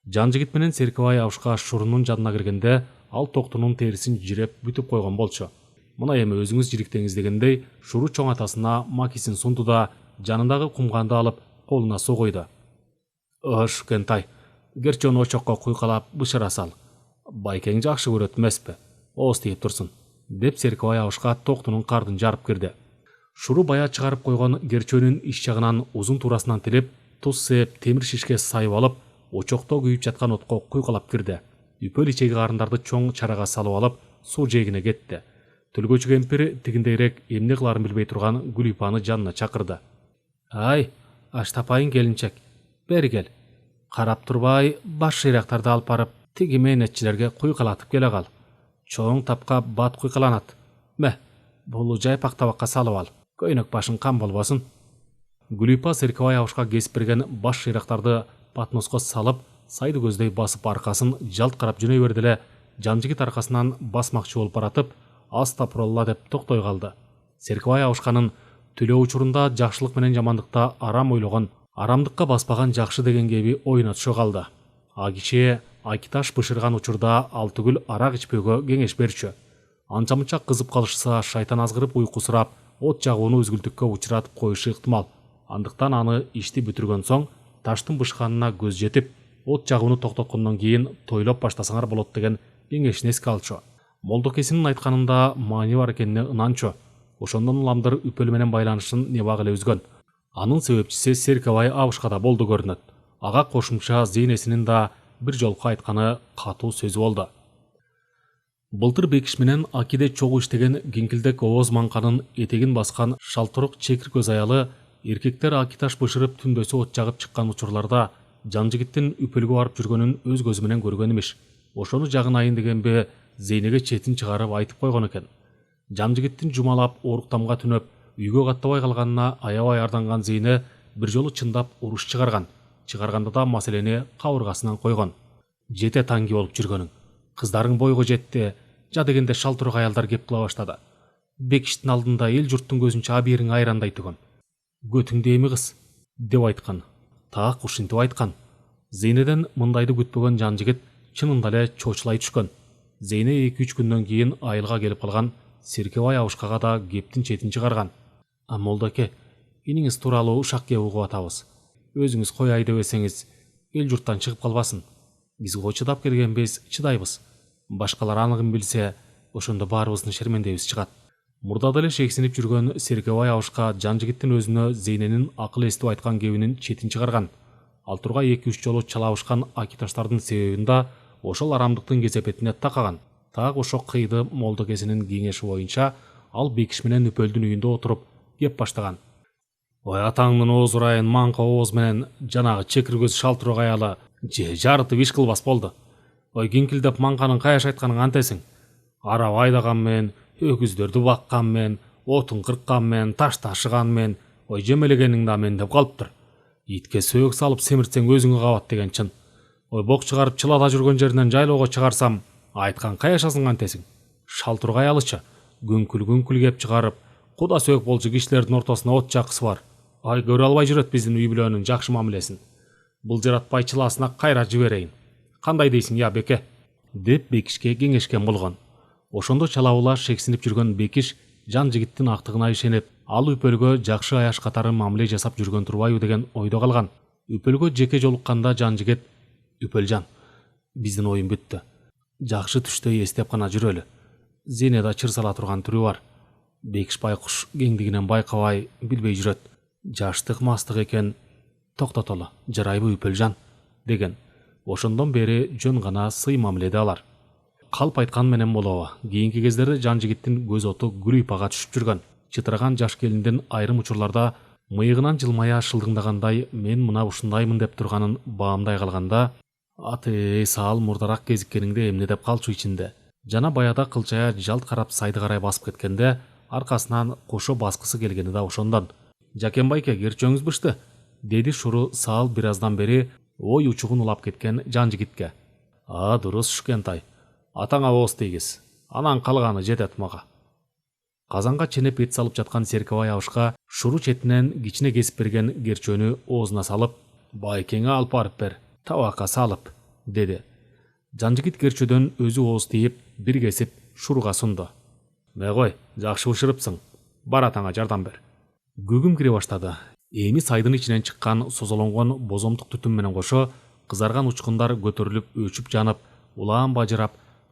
Жан жигит менен Серкебай абышка Шурунун жанына киргенде ал токтунун терисин жиреп бүтүп койгон болчу. Мына эми өзүңүз жириктеңиз дегендей Шуру чоң атасына макисин сунду да жанындагы кумганды алып колуна согойду. Ош Кентай, герчону очокко куйкалап бышыра сал. Байкең жакшы көрөт эмеспи? Ооз тийип турсун, деп Серкебай абышка токтунун кардын жарып кирди. Шуру бая чыгарып койгон герчөнүн иш жагынан узун турасынан тилип, туз сээп темир шишке сайып алып, очокто күйүп жаткан отко куйкалап кирди. Үпөл ичеги карындарды чоң чарага салып алып, суу жээгине кетти. Төлгөчү кемпир тигиндейрээк эмне кыларын билбей турган Гүлипаны жанына чакырды. Ай, аш тапайын келинчек, бери кел. Карап турбай баш шыйрактарды алып барып, тиги мээнетчилерге куйкалатып келе кал. Чоң тапка бат куйкаланат. Ме, бул жайпак табакка салып ал. Көйнөк башың кам болбосун. Гүлипа Серкебай абышка кесип берген баш шыйрактарды патноско салып, сайды көздөй басып аркасын жалт карап жөнөй берди эле жан жигит аркасынан басмакчы болуп баратып, астапыралла деп токтой калды. Серкебай абышканын төлөө учурунда жакшылык менен жамандыкта арам ойлогон, арамдыкка баспаган жакшы деген кеби оюна түшө калды. А кичи Акиташ бышырган учурда ал түгүл арак ичпөөгө кеңеш берчү. Анча мынча кызып калышса шайтан азгырып уйкусурап, от жагууну өзгүлтүккө учуратып коюшу ыктымал. Андыктан аны ишти бүтүргөн соң таштын бышканына көз жетип, от жагууну токтоткондон кийин тойлоп баштасаңар болот деген кеңешин эске алчу. Молдокесинин айтканында маани бар экенине ынанчу. Ошондон уламдыр Үпөл менен байланышын небак эле үзгөн. Анын себепчиси Серкебай абышка да болду көрүнөт. Ага кошумча Зейнесинин да бир жолку айтканы катуу сөзү болду. Былтыр Бекиш менен Акиде чогуу иштеген кеңкилдек Ооз Маңканын этегин баскан шалтырук чекир көз аялы эркектер Акиташ бышырып түндөсү от жагып чыккан учурларда жан жигиттин Үпөлгө барып жүргөнүн өз көзү менен көргөн имиш. Ошону жагынайын дегенби Зейнеге четин чыгарып айтып койгон экен. Жан жигиттин жумалап оруктамга түнөп үйгө каттабай калганына аябай арданган Зейне бир жолу чындап уруш чыгарган. Чыгарганда да маселени кабыргасынан койгон. Жете таңги болуп жүргөнүң. Кыздарың бойго жетти, жа дегенде шалтырук аялдар кеп кыла баштады. Бекиштин алдында эл журттун көзүнчө абийириң айрандай түгөн. Көтүңдү эми кыз, деп айткан. Так ушинтип айткан. Зейнеден мындайды күтпөгөн жан жигит чынында эле чочулай түшкөн. Зейне 2-3 күндөн кийин айылга келип калган, Серкебай абышкага да кептин четин чыгарган. Молдоке, иниңиз тууралуу ушак кеп угуп атабыз. Өзүңүз кояй дебесеңиз, эл журттан чыгып калбасын. Биз чыдап келгенбиз, чыдайбыз. Башкалар аныгын билсе, ошондо баарыбыздын шермендебиз чыгат. Мурда деле шексинип жүргөн Серкебай абышка жан жигиттин өзүнө Зейненин акыл эстип айткан кебинин четин чыгарган. Ал тургай 2-3 жолу чалабышкан Акиташтардын себебин да ошол арамдыктын кесепетине такаган. Так ошо кыйды Молдокесинин кеңеши боюнча ал Бекиш менен Үпөлдүн үйүндө отуруп кеп баштаган. Ой атаңдын Ооз Урайын Маңка Ооз менен жанагы чекир көз шалтырук аялы же жарытып иш кылбас болду. Ой кеңкилдеп Маңканын каяш айтканын антесиң? Араб айдаган мен, өкүздөрдү баккан мен, отун кырккан мен, таш ташыган мен, ой жемелегениң да мен деп калыптыр. Итке сөөк салып семиртсең өзүңө кабат деген чын. Ой бок чыгарып чылада жүргөн жеринен жайлоого чыгарсам, айткан каяшасың антесиң? Шалтырук аялычы күңкүл кеп чыгарып, куда сөөк болчу кишилердин ортосуна от жакысы бар. Ай көрө албай жүрөт биздин үй бүлөнүн жакшы мамилесин. Бул жаратпай чыласына кайра жиберейин. Кандай дейсиң я беке? Деп Бекишке кеңешкен болгон. Ошондо чалабыла шексинип жүргөн Бекиш жан жигиттин актыгына ишенип, ал Үпөлгө жакшы аяш катары мамиле жасап жүргөн турбайбы деген ойдо калган. Үпөлгө жеке жолукканда жан жигит: "Үпөлжан, биздин оюн бүттү. Жакшы түштөй эстеп гана жүрөлү. Зейнеда чыр сала турган түрү бар. Бекиш байкуш кеңдигинен байкабай, билбей жүрөт. Жаштык мастык экен. Токтотолу, жарайбы Үпөлжан?" деген. Ошондон бери жөн гана сый мамиледе алар. Калп айткан менен болобу, кийинки кездерде жан жигиттин көз оту Гүлипага түшүп жүргөн. Чытыраган жаш келиндин айрым учурларда мыйыгынан жылмая шылдыңдагандай мен мына ушундаймын деп турганын баамдай калганда, аты саал мурдарак кезиккениңде эмне деп калчу ичинде. Жана баяда кылчая жалт карап сайды карай басып кеткенде аркасынан кошо баскысы келгени да ошондон. Жакен байке кирчөңүзбүшты, деди Шуру саал бир аздан бери ой учугун улап кеткен жан жигитке. Дурус Шукентай, атаңа ооз тийгиз, анан калганы жетет мага. Казанга ченеп эт салып жаткан Серкебай абышка Шуру четинен кичине кесип берген керчөнү оозуна салып, байкеңе алып барып бер, табакка салып, деди. Жан жигит керчөдөн өзү ооз тийип, бир кесип Шуруга сунду. Кой, жакшы бышырыпсың, бар атаңа жардам бер. Көгүм кире баштады. Эми сайдын ичинен чыккан созолонгон бозомдук түтүн менен кошо кызарган учкундар көтөрүлүп өчүп жанып, улам бажырап,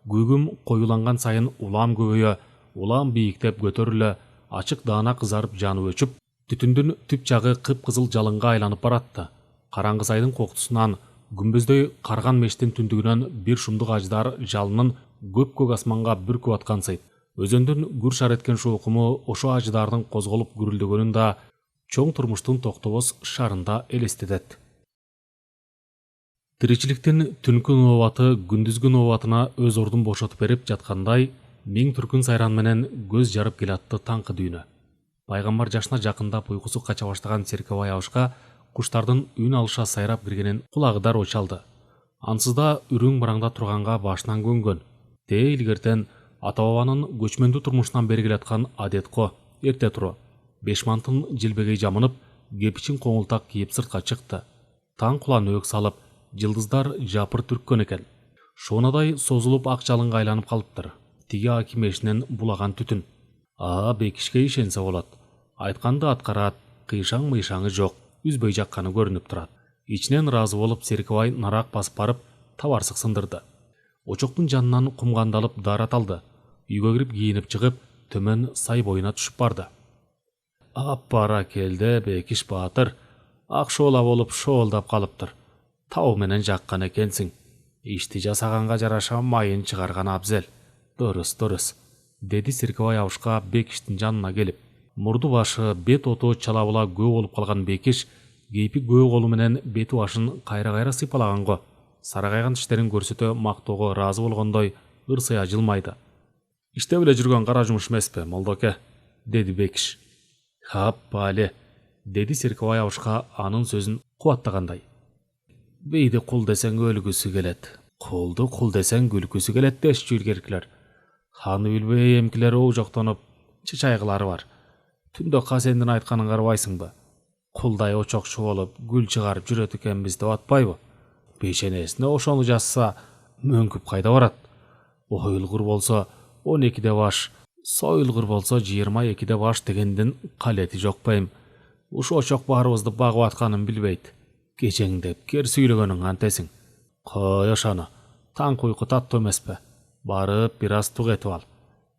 көгүм коюланган сайын улам көбөйө, улам бийиктеп көтөрүлө, ачык даана кызарып жанып өчүп, түтүндүн түп жагы кыпкызыл жалынга айланып баратты. Караңгы сайдын коктусунан күмбөздөй карган мештин түндүгүнөн бир шумдук аждар жалынын көк асманга бүркүп аткансыйт. Өзөндүн гүр шар эткен шоокуму ошо аждардын козголуп гүрүлдөгөнүн да чоң турмуштун токтобоз шарында элестетет. Тиричиликтин түнкү нообаты күндүзгү нообатына өз ордун бошотуп берип жаткандай, миң түркүн сайран менен көз жарып келатты таңкы дүйнө. Пайгамбар жашына жакындап уйкусу кача баштаган Серкебай абышка куштардын үн алыша сайрап киргенин кулагы дароо чалды. Ансыз да үрүң бараңда турганга башынан көнгөн. Тээ илгертен ата бабанын көчмөндүү турмушунан бери келаткан адетко эрте туру 5 мантын жилбегей жамынып, кепичин коңултак кийип сыртка чыкты. Таң кулан өк салып, жылдыздар жапыр түрккөн экен. Шоонадай созулуп ак жалынга айланып калыптыр. Тиги аким эшинен булаган түтүн. Бекишке ишенсе болот. Айтканды аткарат, кыйшаң-мыйшаңы жок, үзбөй жакканы көрүнүп турат. Ичинен ыраазы болуп Серкебай нарак басып барып, табарсык сындырды. Очоктун жанынан кумгандалып даарат алды. Үйгө кирип кийинип чыгып, төмөн сай боюна түшүп барды. Аппара келди Бекиш баатыр. Ак шоола болуп шоолдап калыптыр. Тау менен жаккан экенсиң. Ишти жасаганга жараша майын чыгарган абзел. Дурус, деди Серкебай абышка Бекиштин жанына келип. Мурду башы бет оту чалабыла көө болуп калган Бекиш кейпи көө колу менен бети башын кайра сыйпалаганго, саргайган тиштерин көрсөтө мактоого ыраазы болгондой ырсыя жылмайды. Иштеп эле жүргөн кара жумуш эмеспи, молдоке, деди Бекиш. Хаппале, деди Серкебай абышка анын сөзүн кубаттагандай. Бейди кул десең өлгүсү келет, кулду кул десең күлкүсү келет дешчү илгеркилер. Ханы билбей эмкилер уу жоктонуп, чычайгылары бар. Түндө Касендин айтканын карабайсыңбы? Кулдай очокчу болуп, гүл чыгарып жүрөт экенбиз деп атпайбы? Пешенесине ошону жазса, мөңкүп кайда барат? Оюлгур болсо 12де баш, союлгур болсо 22де баш дегендин калети жок байым. Ушу очок баарыбызды багып атканын билбейт. Кечеңдеп кер сүйлөгөнүң антесиң. Кой ошону, таң уйку таттуу эмеспи? Барып бир аз тук этип ал.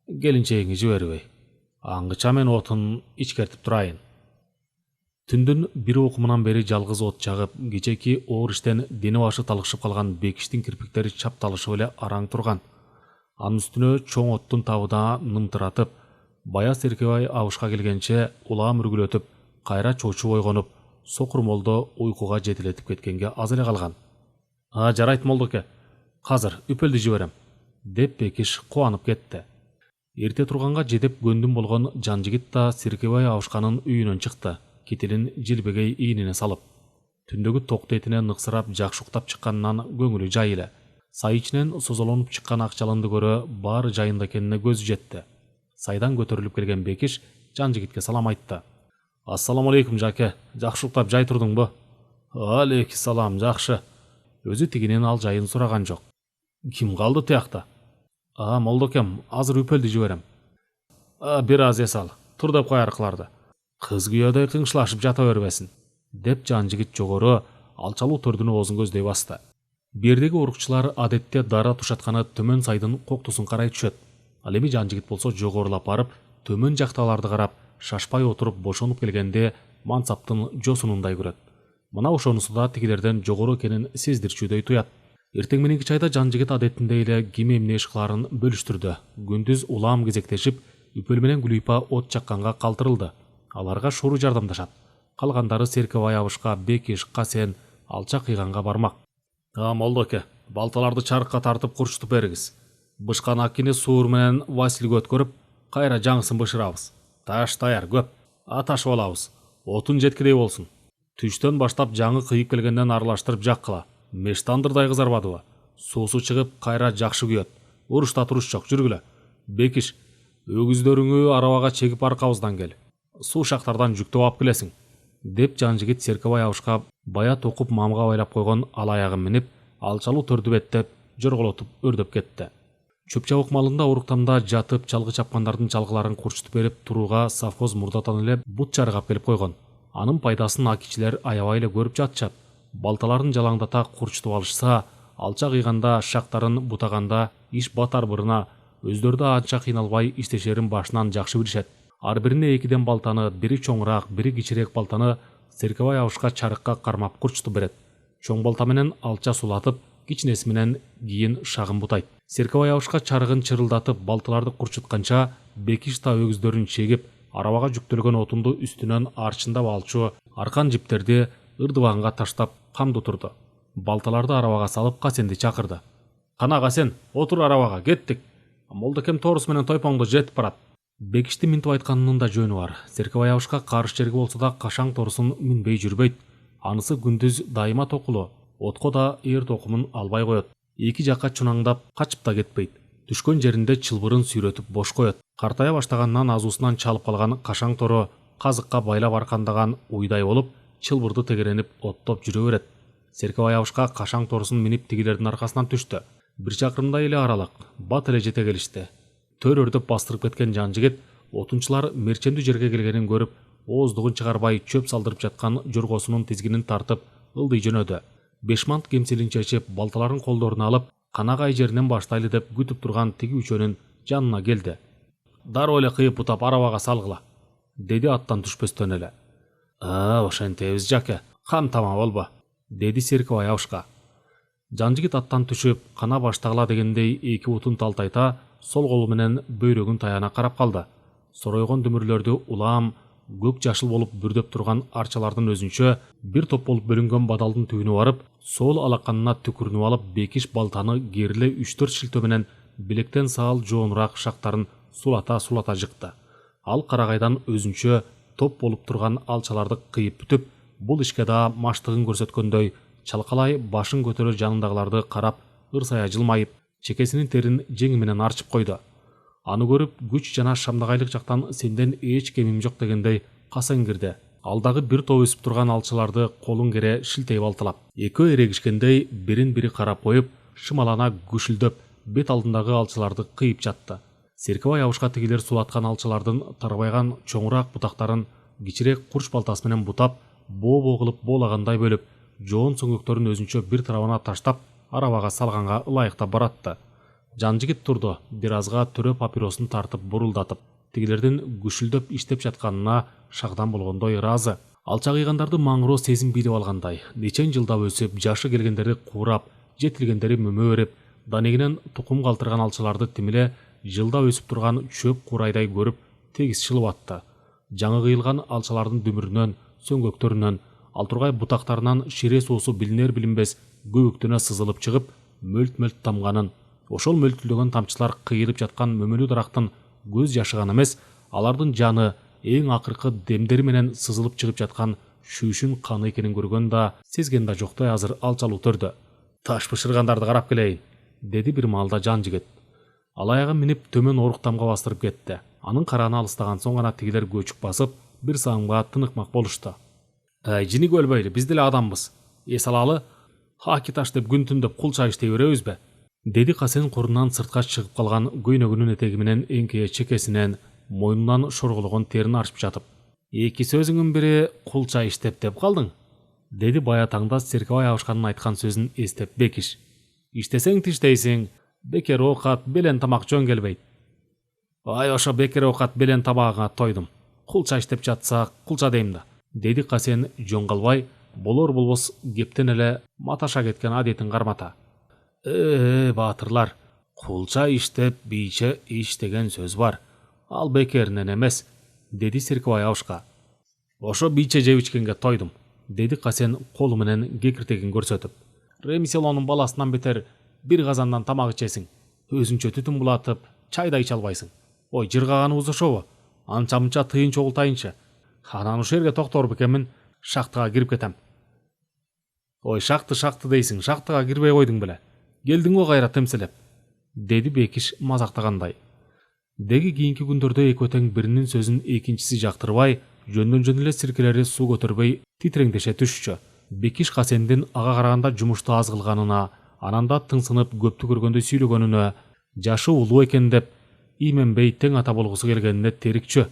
Келинчегиңи жибербей. Аңгыча мен отун ичкертип турайын. Түндүн бир окумунан бери жалгыз от жагып, кечеки оор иштен дени башы талыкшып калган Бекиштин кирпиктери чапталышып эле араң турган. Анын үстүнө чоң оттун табы да нымтыратып, бая Серкебай абышка келгенче улам үргүлөтүп, кайра чочуп ойгонуп, сокур молдо уйкуга жетилетип кеткенге аз эле калган. Жарайт молдоке, азыр үпөлдү жиберем, деп Бекиш кубанып кетти. Эрте турганга жетип көндүм болгон жан жигит да Серкебай абышканын үйүнөн чыкты, китилин жилбегей ийнине салып. Түндөгү токту этине ныксырап жакшы уктап чыкканынан көңүлү жай эле. Сай ичинен созолонуп чыккан ак жалынды көрө баары жайында экенине көзү жетти. Сайдан көтөрүлүп келген Бекиш жан жигитке салам айтты. Ассаламу алейкум жаке, жакшы уктап жай турдуңбу? Алейкум салам, жакшы. Өзү тигинен ал жайын сураган жок. Ким калды тиякта? Молдокем, азыр үпөлдү жиберем. Бир аз эс ал, тур деп каяркыларды. Кыз күйөөдөй кыңшылашып жата бербесин, деп жан жигит жогору алчалуу төрдүн оозун көздөй басты. Бердеги урукчулар адетте дара тушатканы төмөн сайдын коктусун карай түшөт. Ал эми жан жигит болсо жогорулап барып, төмөн жактагыларды карап, шашпай отуруп бошонуп келгенде мансаптын жосунундай көрөт. Мына ошонусу да тигилерден жогору экенин сездирчүдөй туят. Эртең мененки чайда жан жигит адетиндей эле ким эмне иш кыларын бөлүштүрдү. Күндүз улам кезектешип, үпөл менен Гүлүйпа от чакканга калтырылды. Аларга Шору жардамдашат. Калгандары Серкебай абышка, Бекиш, Касен, алча кыйганга бармак. Молдоке, балталарды чарыкка тартып курчутуп бериңиз. Бышкан акини суур менен Василге өткөрүп, кайра жаңысын бышырабыз. Таш даяр көп. Аташып алабыз. Отун жеткидей болсун. Түштөн баштап жаңы кыйып келгенден аралаштырып жаккыла. Меш тандырдай кызарбадыбы? Суусу чыгып, кайра жакшы күйөт. Урушта туруш жок, жүргүлө. Бекиш, өгүздөрүңү арабага чегип аркабыздан кел. Суу шактардан жүктөп алып келесиң, деп жан жигит Серкебай абышка бая токуп мамга байлап койгон ал аягын минип, алчалуу төрдү беттеп, жорголотуп өрдөп кетти. Чөп чабык малында уруктамда жатып, чалгы чапкандардын чалгыларын курчутуп берип турууга совхоз мурдатан эле бут чаргап келип койгон. Анын пайдасын акичилер аябай эле көрүп жатышат. Балталарын жалаңдата курчутуп алышса, алча кыйганда, шактарын бутаганда иш батар бырына, өздөрү да анча кыйналбай иштешерин башынан жакшы билишет. Ар бирине экиден балтаны, бири чоңураак, бири кичирээк балтаны Серкебай абышка чарыкка кармап курчутуп берет. Чоң балта менен алча сулатып, кичинеси менен кийин шагын бутайт. Серкебай абышка чарыгын чырылдатып, балталарды курчутканча, Бекиш та өгүздөрүн чегип, арабага жүктөлгөн отунду үстүнөн арчындап алчу аркан жиптерди ырдыбаганга таштап камды турду. Балталарды арабага салып Касенди чакырды. Кана Касен, отур арабага, кеттик. Молдокем тоорусу менен тойпоңдо жетип барат. Бекишти минтип айтканынын да жөнү бар. Серкебай абышка карыш жерге болсо да кашаң тоорусун минбей жүрбөйт. Анысы күндүз дайыма токулу, отко да эр токумун албай коет. Эки жакка чунаңдап качып да кетпейт. Түшкөн жеринде чылбырын сүйрөтүп бош коет. Картая баштаганынан азуусунан чалып калган кашаң тору казыкка байлап аркандаган уйдай болуп, чылбырды тегеренип оттоп жүрө берет. Серкебай абышка кашаң торусун минип тигилердин аркасынан түштү. Бир чакырымдай эле аралык, бат эле жете келишти. Төр өрдөп бастырып кеткен жан жигит отунчулар мерчемдүү жерге келгенин көрүп, ооздугун чыгарбай чөп салдырып жаткан жоргосунун тизгинин тартып ылдый жөнөдү. Бешмант кемселин чечип, балталарын колдоруна алып, канагай жеринен баштайлы деп күтүп турган тиги үчөнүн жанына келди. Дароо эле кыйып бутап арабага салгыла, деди аттан түшпөстөн эле. Ошентебиз жаке, кам тама болбо, деди Серкебай абышка. Жан жигит аттан түшүп, кана баштагыла дегендей эки бутун талтайта, сол колу менен бөйрөгүн таяна карап калды. Соройгон дүмүрлөрдү улам көк жашыл болуп бүрдөп турган арчалардын өзүнчө бир топ болуп бөлүнгөн бадалдын түбүнө барып, сол алаканына түкүрүнүп алып, Бекиш балтаны кериле 3-4 шилтөө менен билектен саал жоонураак шактарын сулата жыкты. Ал карагайдан өзүнчө топ болуп турган алчаларды кыйып бүтүп, бул ишке да маштыгын көрсөткөндөй чалкалай башын көтөрө жанындагыларды карап, ырсая жылмайып, чекесинин терин жеңи менен арчып койду. Аны көрүп, күч жана шамдагайлык жактан сенден эч кемим жок дегендей Касен кирди. Алдагы бир топ өсүп турган алчаларды колун кере шилтей балталап, экөө эрегишкендей бирин бири карап коюп, шымалана гүшүлдөп, бет алдындагы алчаларды кыйып жатты. Серкебай абышка тигилер сулаткан алчалардын тарбайган чоңураак бутактарын кичирээк курч балтасы менен бутап, боо кылып боолагандай бөлүп, жоон сөңөктөрүн өзүнчө бир тарабына таштап, арабага салганга ылайыктап баратты. Жан жигит турду, бир азга төрө папиросун тартып бурулдатып, тигилердин гүшүлдөп иштеп жатканына шагдан болгондой ыраазы. Алча кыйгандарды маңыроо сезим бийлеп алгандай, нечен жылдап өсүп, жашы келгендери куурап, жетилгендери мөмө берип, данегинен тукум калтырган алчаларды тимиле жылдап өсүп турган чөп курайдай көрүп, тегиз шылып атты. Жаңы кыйылган алчалардын дүмүрүнөн, сөңгөктөрүнөн, алтургай бутактарынан шире суусу билинер-билинбес көбүктөнө сызылып чыгып, мөлт-мөлт тамганын, ошол мөлтүлдөгөн тамчылар кыйылып жаткан мөмөлүү дарактын көз жашыган эмес, алардын жаны эң акыркы демдери менен сызылып чыгып жаткан шүүшүн каны экенин көргөн да, сезген да жоктой азыр алчалуу төрдө. Таш бышыргандарды карап келейин, деди бир маалда жан жигит. Ал аягын минип төмөн оруктамга бастырып кетти. Анын карааны алыстаган соң гана тигилер көчүк басып, бир саамга тыныкмак болушту. Жини өлбөйлү, биз деле адамбыз. Эс алалы, хаки таш деп күн түн деп кулча иштей беребизби? Деди Касен корунан сыртка чыгып калган көйнөгүнүн этеги менен эңкейе чекесинен, мойнунан шорголгон терин арчып жатып. Эки сөзүңүн бири кулча иштеп деп калдың, деди бая таңда Серкебай абышканын айткан сөзүн эстеп Бекиш. Иштесең тиштейсиң, бекер оокат, белен тамак жөн келбейт. Ошо бекер оокат, белен тамагыңа тойдум. Кулча иштеп жатса, кулча дейм да, деди Касен жөн калбай, болор болбос кептен эле маташа кеткен адетин кармата. Баатырлар, кулча иштеп бийче иш деген сөз бар. Ал бекеринен эмес, деди Серкебай абышка. Ошо бийче жеп ичкенге тойдум, деди Касен колу менен кекиртегин көрсөтүп. Ремиселонун баласынан бетер бир казандан тамак ичесиң. өзүңчө түтүн булатып, чай да иче албайсың. Ой, жыргаганыбыз ошобу? Анча-мынча тыйын чогултайынчы. Анан ушул жерге токтор бекемин, шахтага кирип кетем. Ой, шахты дейсиң, шахтага кирбей койдуң беле. Келдиңби кайра темселеп? Деди Бекиш мазактагандай. Деги кийинки күндөрдө экөө тең биринин сөзүн экинчиси жактырбай, жөндөн эле сиркелери суу көтөрбөй титиреңдеше түшчү. Бекиш Касендин ага караганда жумушту аз кылганына, ананда тыңсынып көптү көргөндөй сүйлөгөнүнө, жашы улуу экен деп именбей тең ата болгусу келгенине терикчү.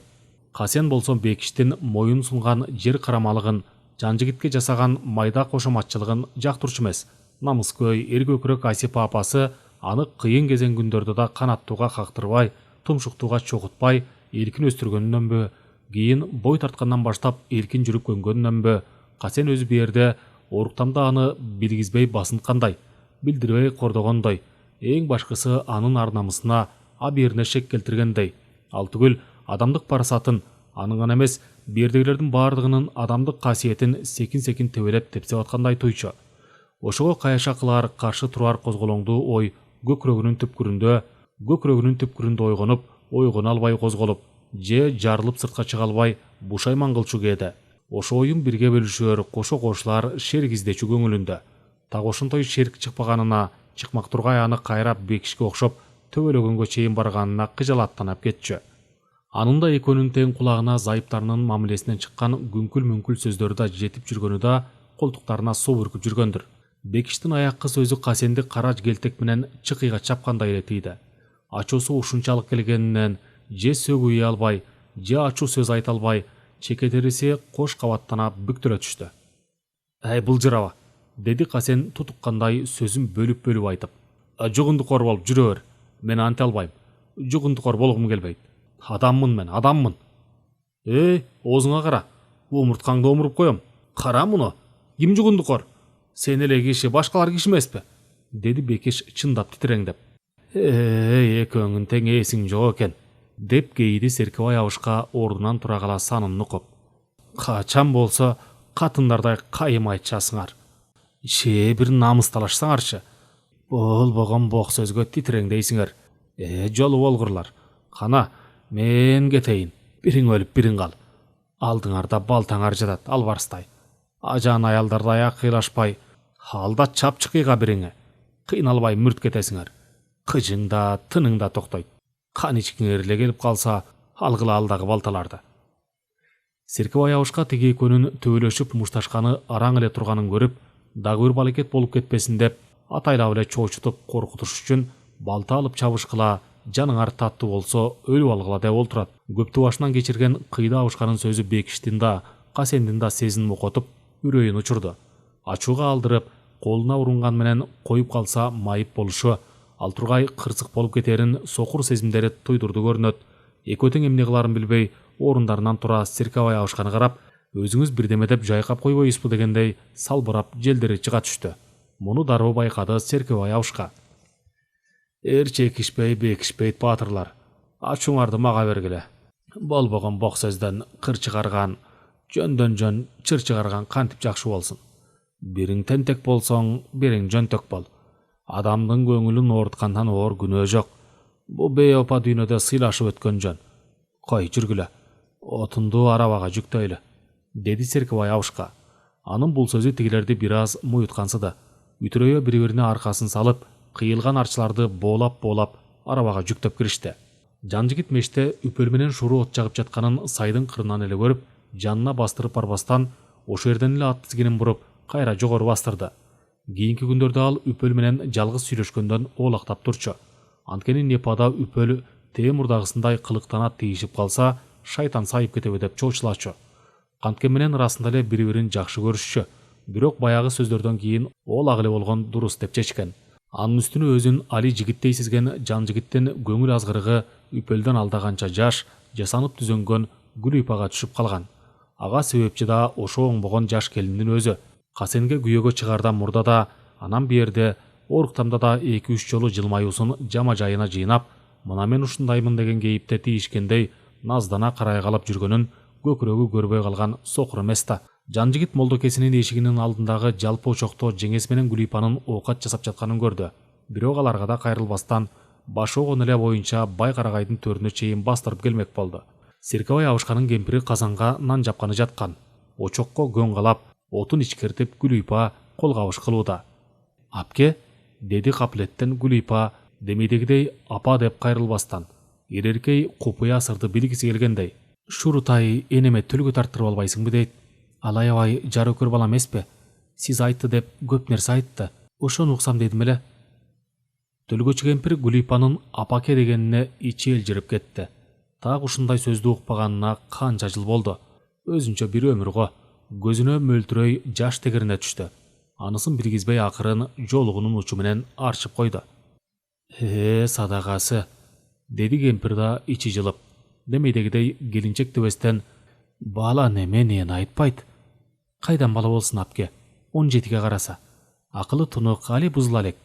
Касен болсо Бекиштин моюн сунган жер карамалыгын, Жанжигитке жасаган майда кошоматчылыгын жактырчу эмес. Намыскөй, эркөкүрөк Асипа апасы аны кыйын кезең күндөрдө да канаттууга кактырбай, тумшуктууга чогутпай, эркин өстүргөнүнөнбү, кийин бой тарткандан баштап эркин жүрүп көнгөнүнөнбү, Касен өзү берде оруктамда аны билгизбей басынткандай, билдирбей кордогондой, эң башкысы анын ар намысына, абийирине шек келтиргендей. Ал түгүл адамдык парасатын, анын гана эмес, бердегилердин баардыгынын адамдык касиетин секин-секин тебелеп тепсеп аткандай туйчу. Ошого каяша кылар, каршы турар козголоңдуу ой көкүрөгүнүн түпкүрүндө ойгоно албай козголуп, же жарылып сыртка чыга албай бушайман кылчу кээде. Ошо оюн бирге бөлүшөр, кошо кошулар шерк издечү көңүлүндө. Так ошондой шерк чыкпаганына, чыкмак тургай аны кайрап Бекишке окшоп төбөлөгөнгө чейин барганына кыжалаттанып кетчү. Анын да экөөнүн тең кулагына зайыптарынын мамилесинен чыккан күңкүл-мүңкүл сөздөрү да жетип жүргөнү да колтуктарына суу бүркүп жүргөндүр. Бекиштин аяккы сөзү Касенди кара келтек менен чыкыйга чапкандай эле тийди. Ачуусу ушунчалык келгенинен же сөгүй албай, же ачуу сөз айта албай, чеке териси кош кабаттана бүктөлө түштү. «Эй, былжыраба», деди Касен тутуккандай сөзүн бөлүп айтып. «Жугундукор болуп жүрө бер. Мен анте албайм. Жугундукор болгум келбейт. Адаммын мен, адаммын». «Эй, оозуңа кара. Омурткаңды омуруп коем. Кара муну. Ким жугундукор? Сен эле киши, башкалар киши эмеспи?» деди Бекиш чындап титиреңдеп. Экөөңүн тең эсиң жок экен, деп кейиди Серкебай абышка ордунан тура кала санын нукуп. Качан болсо катындардай кайым айтышасыңар. Бир намыс талашсаңарчы. Болбогон бок сөзгө титиреңдейсиңер. Жолу болгурлар. Кана, мен кетейин. Бириң өлүп, бириң кал. Алдыңарда балтаңар жатат, албарстай. Ажан аялдардай акыйлашпай, алда чапчыкыйга бириңе. Кыйналбай мүрт кетесиңер. Кыжың да, тының да токтойт. Кан ичкиңер эле келип калса, алгыла алдагы балталарды. Серкебай абышка тиги экөөнүн төбөлөшүп мушташканы араң эле турганын көрүп, дагы бир балекет болуп кетпесин деп, атайлап эле чоочутуп коркутуш үчүн балта алып чабышкыла, жаныңар таттуу болсо өлүп алгыла деп олтурат. Көптү башынан кечирген кыйда абышканын сөзү Бекиштин да, Касендин да сезин мокотуп, үрөйүн учурду. Ачууга алдырып, колуна урунган менен коюп калса майып болушу, ал тургай кырсык болуп кетерин сокур сезимдери туйдурду көрүнөт. Экөө тең эмне кыларын билбей, орундарынан тура Серкебай абышканы карап, өзүңүз бирдеме деп жайкап койбойсузбу дегендей салбырап желдери чыга түштү. Муну дароо байкады Серкебай абышка. Чекишпей, бекишпейт баатырлар. Ачууңарды мага бергиле. Болбогон бок сөздөн кыр чыгарган, жөндөн жөн чыр чыгарган кантип жакшы болсун. Бириң тентек болсоң, бириң жөнтөк бол. Адамдын көңүлүн ооруткандан оор күнөө жок. Бу бейопа дүйнөдө сыйлашып өткөн жөн. Кой, жүргүлө. Отунду арабага жүктөйлү, деди Серкебай абышка. Анын бул сөзү тигилерди бир аз муюткансыды. Үтүрөйө бири-бирине аркасын салып, кыйылган арчыларды боолап арабага жүктөп киришти. Жанжигит меште үпөл менен шуру от жагып жатканын сайдын кырынан эле көрүп, жанына бастырып барбастан, ошо жерден эле ат тизгинин буруп, кайра жогору бастырды. Кийинки күндөрдө ал үпөл менен жалгыз сүйлөшкөндөн оолактап турчу. Анткени Непада үпөл Темурдагысындай кылыктана тийишип калса, шайтан сайып кетеби деп чоочулачу. Канткен менен расында эле бири-бирин жакшы көрүшчү. Бирок баягы сөздөрдөн кийин оолак эле болгон дурус деп чечкен. Анын үстүнө өзүн али жигиттей сезген Жанжигиттин көңүл азгырыгы үпөлдөн алдаганча жаш, жасанып түзөнгөн Гүлүйпага түшүп калган. Ага себепчи да ошо оңбогон жаш келиндин өзү. Касенге күйөөгө чыгардан мурда да, анан берде оруктамда да 2-3 жолу жылмаюусун жама-жайына жыйнап, мына мен ушундаймын деген кейипте тийишкендей наздана карай калып жүргөнүн көкүрөгү көрбөй калган сокур эмес да. Жанжигит молдокесинин эшигинин алдындагы жалпы очокто жеңес менен Гүлүйпанын оокат жасап жатканын көрдү. Бирок аларга да кайрылбастан, башы огон эле боюнча бай карагайдын төрүнө чейин бастырып келмек болду. Серкебай абышканын кемпири казанга нан жапканы жаткан. Очокко көң калап, отун ичкертип Гүлүйпа кол кабыш кылууда. «Апке», деди капилеттен Гүлүйпа демейдегидей апа деп кайрылбастан. Эреркей купуя сырды билгиси келгендей. «Шурутай энеме төлгө тарттырып албайсыңбы?» дейт. «Ал аябай жары көрүп бала эмеспи? Сиз айтты деп көп нерсе айтты. Ошону уксам дедим эле». Төлгөчү кемпир Гүлүйпанын апаке дегенине ичи элжирип кетти. Так ушундай сөздү укпаганына канча жыл болду. Өзүнчө бир өмүр го. Көзүнө мөлтүрөй жаш тегерине түштү. Анысын билгизбей акырын жолугунун учу менен арчып койду. Садагасы», деди кемпир да ичи жылып. Демейдегидей келинчек дебестен, «Бала неменен айтпайт. Кайдан бала болсун апке? 17ге караса. Акылы тунук, али бузула элек.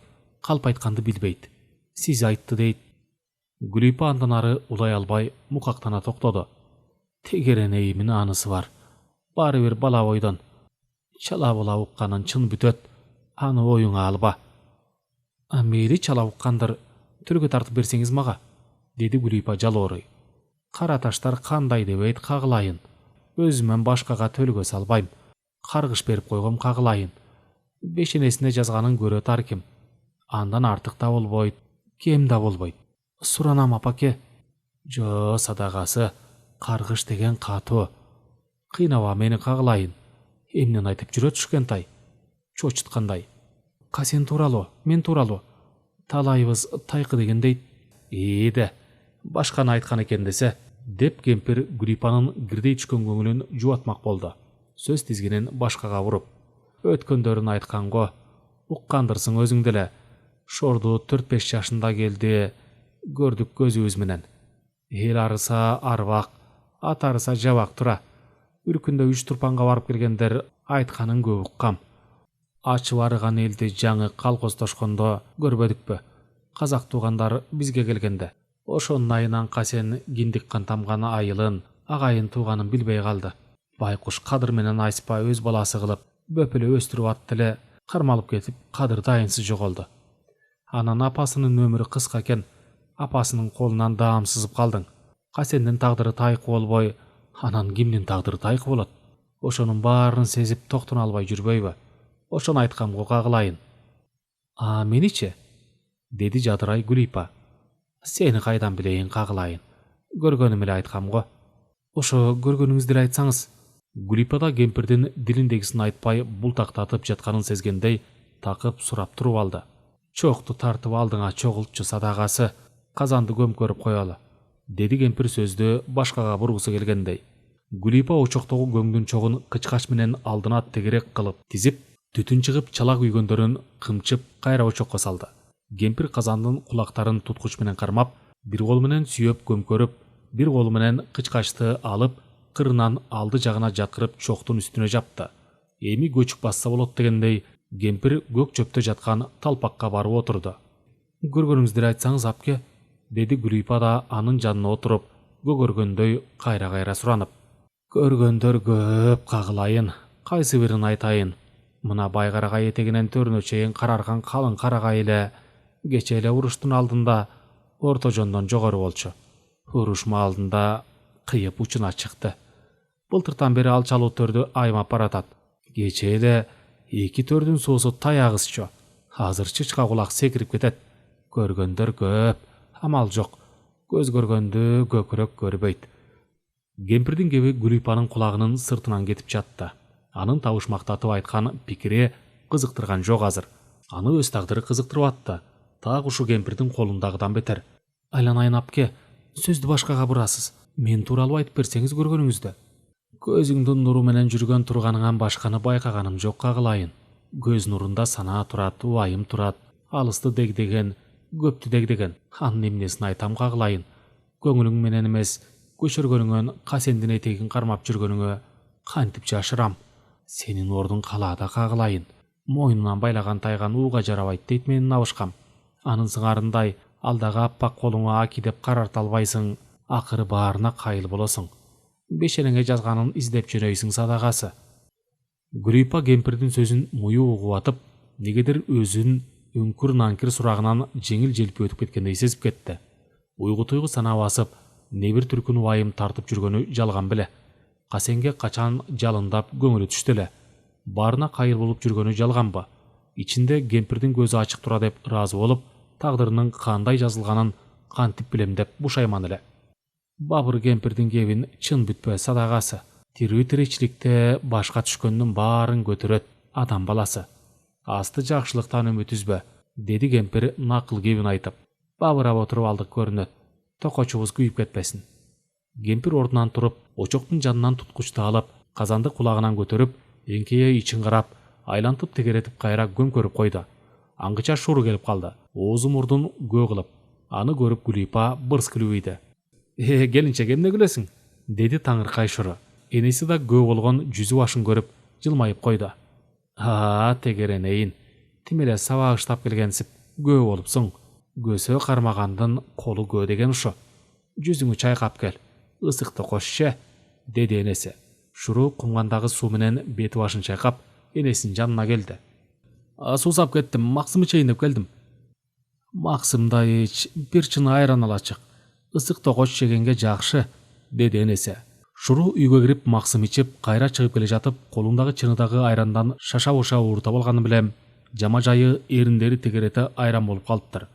Калп айтканды билбейт. Сиз айтты» дейт. Гүлүйпа андан ары улай албай мукактана токтоду. «Тегеренейимин анысы бар. Баары бир бала бойдон. Чала була укканын чын бүтөт. Аны оюңа алба». «Мейли чала уккандыр. Төлгө тартып берсеңиз мага», деди Гүлүйпа жалоорой. «Кара таштар кандай дебейт кагылайын. Өзүмөн башкага төлгө салбайм. Каргыш берип койгом кагылайын. Бешенесине жазганын көрөт ар ким. Андан артык да болбойт, кем да болбойт. Суранам апаке». «Жо садагасы, каргыш деген катуу. Кыйнаба мени кагылайын. Эмнени айтып жүрөт ушкентай. Чочуткандай. Касен тууралуу, мен тууралуу. Талайыбыз тайкы деген дейт». «Ийде, башканы айткан экен десе», деп кемпир Гүлүйпанын гирдей түшкөн көңүлүн жубатмак болду. Сөз тизгинин башкага буруп. «Өткөндөрүн айтканго, уккандырсың өзүң деле. Шорду 4-5 жашында келди, көрдүк көзүбүз менен. Эл арыса арбак, ат арыса жабак тура. Бир күндө 3 турпанга барып келгендер айтканын көп уккам. Ачып арыган элди жаңы калкоздошкондо көрбөдүкпү? Казак туугандар бизге келгенде. Ошонун айынан Касен киндик кан тамган айылын, агайын тууганын билбей калды. Байкуш Кадыр менен Айспа өз баласы кылып, бөпөлө өстүрүп атты эле, кармалып кетип, Кадыр дайынсыз жоголду. Анан апасынын өмүрү кыска экен, апасынын колунан даам сызып калдың. Касендин тагдыры тайкы болбой, анан кимдин тагдыры тайкы болот? Ошонун баарын сезип токтоно албай жүрбөйбү? Ошону айткамго кагылайын». «А меничи?» деди жадырай Гүлүйпа. «Сени кайдан билейин кагылайын? Көргөнүм эле айткамго». «Ошо көргөнүңүздү эле айтсаңыз». Гүлүйпа да кемпирдин дилиндегисин айтпай бултактатып жатканын сезгендей такып сурап туруп алды. «Чокту тартып алдыңа чогултчу садагасы, казанды көмкөрүп коелу», деди кемпир сөздү башкага бургусу келгендей. Гүлүйпа очоктогу көңдүн чогун кычкач менен алдына тегерек кылып тизип, түтүн чыгып чала күйгөндөрүн кымчып кайра очокко салды. Кемпир казандын кулактарын туткуч менен кармап, бир колу менен сүйөп көмкөрүп, бир колу менен кычкачты алып, кырынан алды жагына жаткырып чоктун үстүнө жапты. Эми көчүк басса болот дегендей, кемпир көк чөптө жаткан талпакка барып отурду. «Көргөнүңүздү айтсаңыз апке», деди Гүлүйпа да анын жанына отуруп, көгөргөндөй кайра суранып. «Көргөндөр көп кагылайын, кайсы бирин айтайын? Мына бай карагай этегинен төрүнө чейин карарган калың карагай эле кече эле уруштун алдында орто жондон жогору болчу. Уруш маалында кыйып учуна чыкты. Былтыртан бери алчалуу төрдү аймап баратат. Кече эле 2 төрдүн суусу таягызчу. Азыр чычка кулак секирип кетет. Көргөндөр көп, амал жок. Көз көргөндү көкүрөк көрбөйт». Кемпирдин кеби Гүлүйпанын кулагынын сыртынан кетип жатты. Анын табышмактатып айткан пикири кызыктырган жок азыр. Аны өз тагдыры кызыктырып атты. Так ушу кемпирдин колундагыдан бетер. «Айланайын апке, сөздү башкага бурасыз. Мен тууралуу айтып берсеңиз көргөнүңүздү». «Көзүңдүн нуру менен жүргөн турганыңан башканы байкаганым жок кагылайын. Көз нурунда санаа турат, убайым турат, алысты дегдеген, көптү дегдеген. Анын эмнесин айтам кагылайын? Көңүлүң менен эмес, көчөргөнүңөн Касендин этегин кармап жүргөнүңө кантип жашырам? Сенин ордуң калаада кагылайын. Мойнунан байлаган тайган ууга жарабайт дейт менин абышкам. Анын сыңарындай алдагы аппак колуңа аки деп карарта албайсың, акыры баарына кайыл болосуң. Бешенеңе жазганын издеп жүрөйсүң садагасы». Гүлүйпа кемпирдин сөзүн муюу угуп атып, негедир өзүн үңкүр нанкир сурагынан жеңил желпи өтүп кеткендей сезип кетти. Уйгу туйгу санаа басып, небир түркүн убайым тартып жүргөнү жалган беле. Касенге качан жалындап көңүлү түштү эле. Барына кайыр болуп жүргөнү жалганбы? Ичинде кемпирдин көзү ачык тура деп ыраазы болуп, тагдырынын кандай жазылганын кантип билем деп бушайман эле. Бабыр кемпирдин кебин чын бүтпө садагасы. Тирүү тиричиликте башка түшкөндүн баарын көтөрөт адам баласы. Асты жакшылыктан үмүт үзбө, деди кемпир накыл кебин айтып. Бабырап отуруп алдык көрүнөт. Токочубуз күйүп кетпесин. Кемпир ордунан туруп, очоктун жанынан туткучту алып, казанды кулагынан көтөрүп, эңкейе ичин карап, айлантып тегеретип кайра көмкөрүп койду. Аңгыча Шуру келип калды. Оозу мурдун көө кылып. Аны көрүп Гүлипа бырс күлүп. Келинчек эмне күлөсүң? Деди таңыркай Шуру. Энеси да көө болгон жүзү башын көрүп, жылмайып койду. Тегеренейин. Тим эле сабагыштап келгенсип, көө болупсуң. Көсө кармагандын колу көө деген ушу. Жүзүңү чайкап кел. Ысыкты кошче, деди энеси. Шуру кумгандагы суу менен бети башын чайкап, энесинин жанына келди. Суусап кеттим, максымы чейин деп келдим. Максымда эч, бир чыны айран алачык. Ысык токоч жегенге жакшы, деди энеси. Шуру үйгө кирип максым ичип, кайра чыгып келе жатып, колундагы чыныдагы айрандан шаша-буша ууртап алганы билем, жама жайы эриндери тегерети айран болуп калыптыр.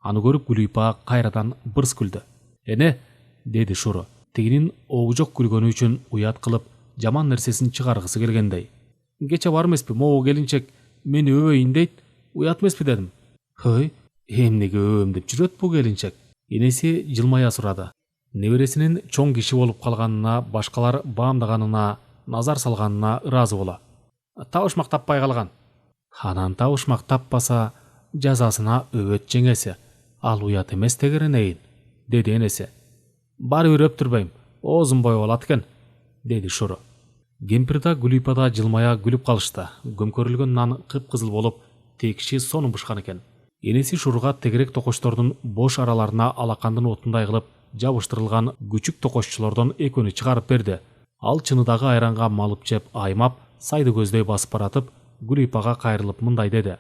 Аны көрүп Гүлипа кайрадан бырс күлдү. Эне, деди Шуру, тигинин оожок күлгөнү үчүн уят кылып, жаман нерсесин чыгаргысы келгендей. Кече бар эмеспи, могу келинчек мени өбөйүн дейт, уят эмеспи дедим. Эмнеге өбөм деп жүрөт бу келинчек? Энеси жылмая сурады. Небересинин чоң киши болуп калганына, башкалар баамдаганына, назар салганына ыраазы боло. Табышмак таппай калган. Анан табышмак таппаса, жазасына өбөт жеңеси. Ал уят эмес тегеренейин, деди энеси. Бары бир өптүрбөйм, оозум бой болот экен, деди Шуру. Кемпир да Гүлипа да жылмая күлүп калышты. Көмкөрүлгөн нан кыпкызыл болуп, текши сону бышкан экен. Энеси Шуруга тегерек токочтордун бош араларына алакандын отундай кылып жабыштырылган күчүк токоччулордон экөөнү чыгарып берди. Ал чыныдагы айранга малып жеп аймап, сайды көздөй басып баратып, Гүлипага кайрылып мындай деди.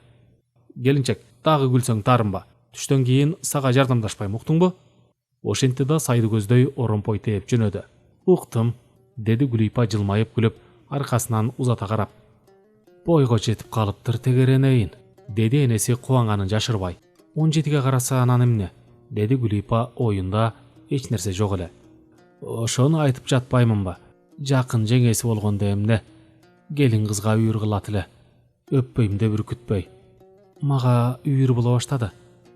Келинчек, дагы күлсөң тарынба. Түштөн кийин сага жардамдашпайм, уктуңбу? Ошентти да сайды көздөй оромпой тээп жөнөдү. Уктум, деди Гүлипа жылмайып күлүп, аркасынан узата карап. Бойго жетип калыптыр тегеренейин, деди энеси кубанганын жашырбай. 17ге караса анан эмне? Деди Гүлипа оюнда эч нерсе жок эле. Ошону айтып жатпаймынбы? Жакын жеңеси болгондо эмне? Келин кызга үйүр кылат эле. Өппөйм деп үркүтпөй. Мага үйүр боло баштады,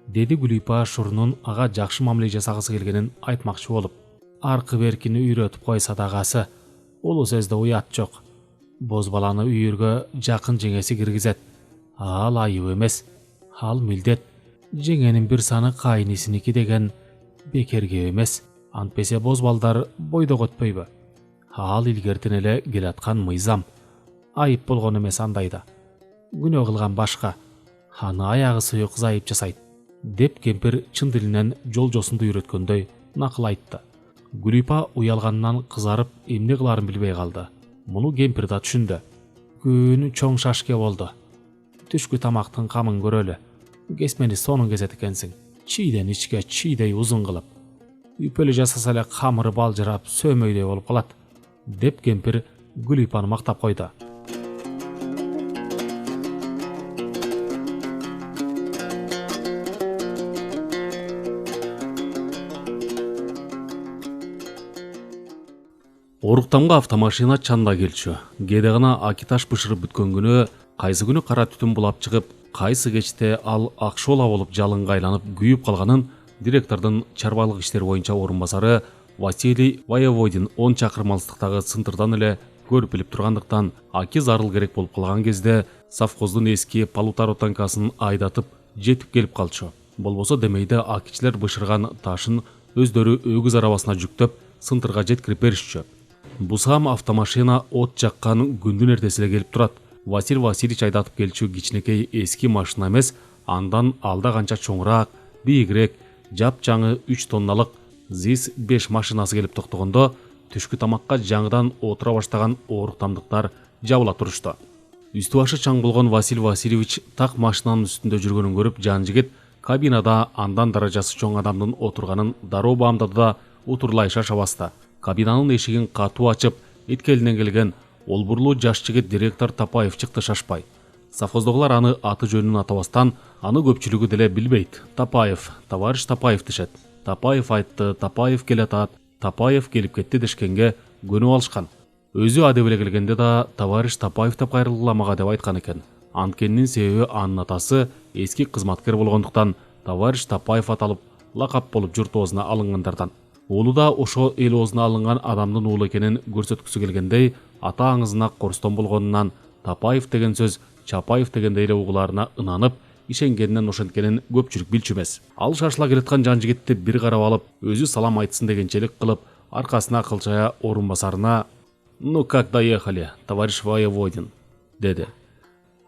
деди Гүлипа Шурунун ага жакшы мамиле жасагысы келгенин айтмакчы болуп. Аркы беркини үйрөтүп койса дагасы, улуу сөздө уят жок. Боз баланы үйүргө жакын жеңеси киргизет. Ал айып эмес, ал милдет. Жеңенин бир саны кайнисиники деген бекерге эмес. Антпесе боз балдар бойдок өтпөйбү? Ал илгертен эле келаткан мыйзам. Айып болгон эмес андайда. Күнөө кылган башка. Аны аягы сыйык кыз айып жасайт, деп кемпир чын дилинен жол-жосунду үйрөткөндөй накыл айтты. Гүлипа уялганынан кызарып, эмне кыларын билбей калды. Муну кемпир да түшүндү. Күн чоң шашке болду. Түшкү тамактын камын көрөлү. Кесмени сонун кезет экенсиң. Чийден ичке чийдей узун кылып. Үпөлү жасаса эле камыры балжырап, сөөмөйдөй болуп калат, деп кемпир Гүлипаны мактап койду. Оруктамга автомашина чанда келчү. Кээде гана акиташ бышырып бүткөн күнү, кайсы күнү кара түтүн булап чыгып, кайсы кечте ал ак шола болуп жалынга айланып күйүп калганын директордун чарбалык иштери боюнча орун басары Василий Воеводин 10 чакырым алыстыктагы сынтырдан эле көрүп билип тургандыктан, аки зарыл керек болуп калган кезде совхоздун эски полутора танкасын айдатып жетип келип калчу. Болбосо демейде акичилер бышырган ташын өздөрү өгүз арабасына жүктөп сынтырга жеткирип беришчү. Бусам автомашина от жаккан күндүн эртеси эле келип турат. Василий Васильевич айдатып келчү кичинекей эски машина эмес, андан алда канча чоңураак, бийигирээк, жапжаңы 3 тонналык ЗИС-5 машинасы келип токтогондо, түшкү тамакка жаңыдан отура баштаган оруктамдыктар жабыла турушту. Үсті башы чаң болған Василий Васильевич так машинаның үстінде жүргенін көріп, жан жігіт кабинада андан даражасы чоң адамдың отырғанын дароо баамдады да утурлайша шабасты. Кабинаның эшигин катуу ачып, эткелинен келген олбурлуу жаш жигит директор Тапаев чыкты шашпай. Совхоздогулар аны аты жөнүн атабастан, аны көпчүлүгү деле билбейт. Тапаев, товарищ Тапаев дешет. Тапаев айтты, Тапаев келатат, Тапаев келип кетти дешкенге көнүп алышкан. Өзү адеп эле келгенде да товарищ Тапаев деп кайрыламага деп айткан экен. Анткенин себеби анын атасы эски кызматкер болгондуктан товарищ Тапаев аталып, лакап болуп журт оозуна алынгандардан. Уулу да ошо эл оозуна алынган адамдын уулу экенин көрсөткүсү келгендей, ата аңызына корстон болгонунан Тапаев деген сөз Чапаев дегендей эле угуларына ынанып, ишенгенинен ошенткенин көпчүлүк билчү эмес. Ал шашыла келаткан жан жигитти бир карап алып, өзү салам айтсын дегенчелик кылып, аркасына кылчая орун басарына: «Ну как доехали, товарищ Воеводин?» деди.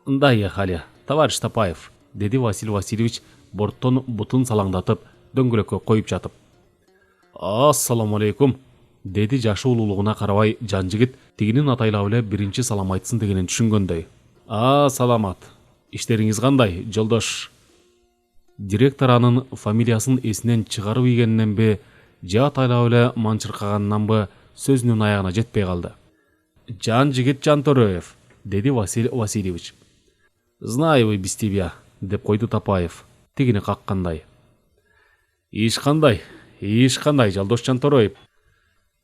«Доехали, товарищ Тапаев», деди Василий Васильевич борттон бутун салаңдатып, дөңгөлөккө коюп жатып. «Ассаламу алейкум», деди жашы улуулугуна карабай жан жигит тигинин атайлап эле биринчи салам айтсын дегенин түшүнгөндөй. Саламат. Иштериңиз кандай, жолдош?» Директор анын фамилиясын эсинен чыгарып ийгениненби, же атайлап эле манчыркаганынанбы сөзүнүн аягына жетпей калды. «Жан жигит Жантөрөев», деди Василий Васильевич. «Знаю вы без тебя», деп койду Тапаев, тигини каккандай. Иш кандай, жолдош Жантөрөев?»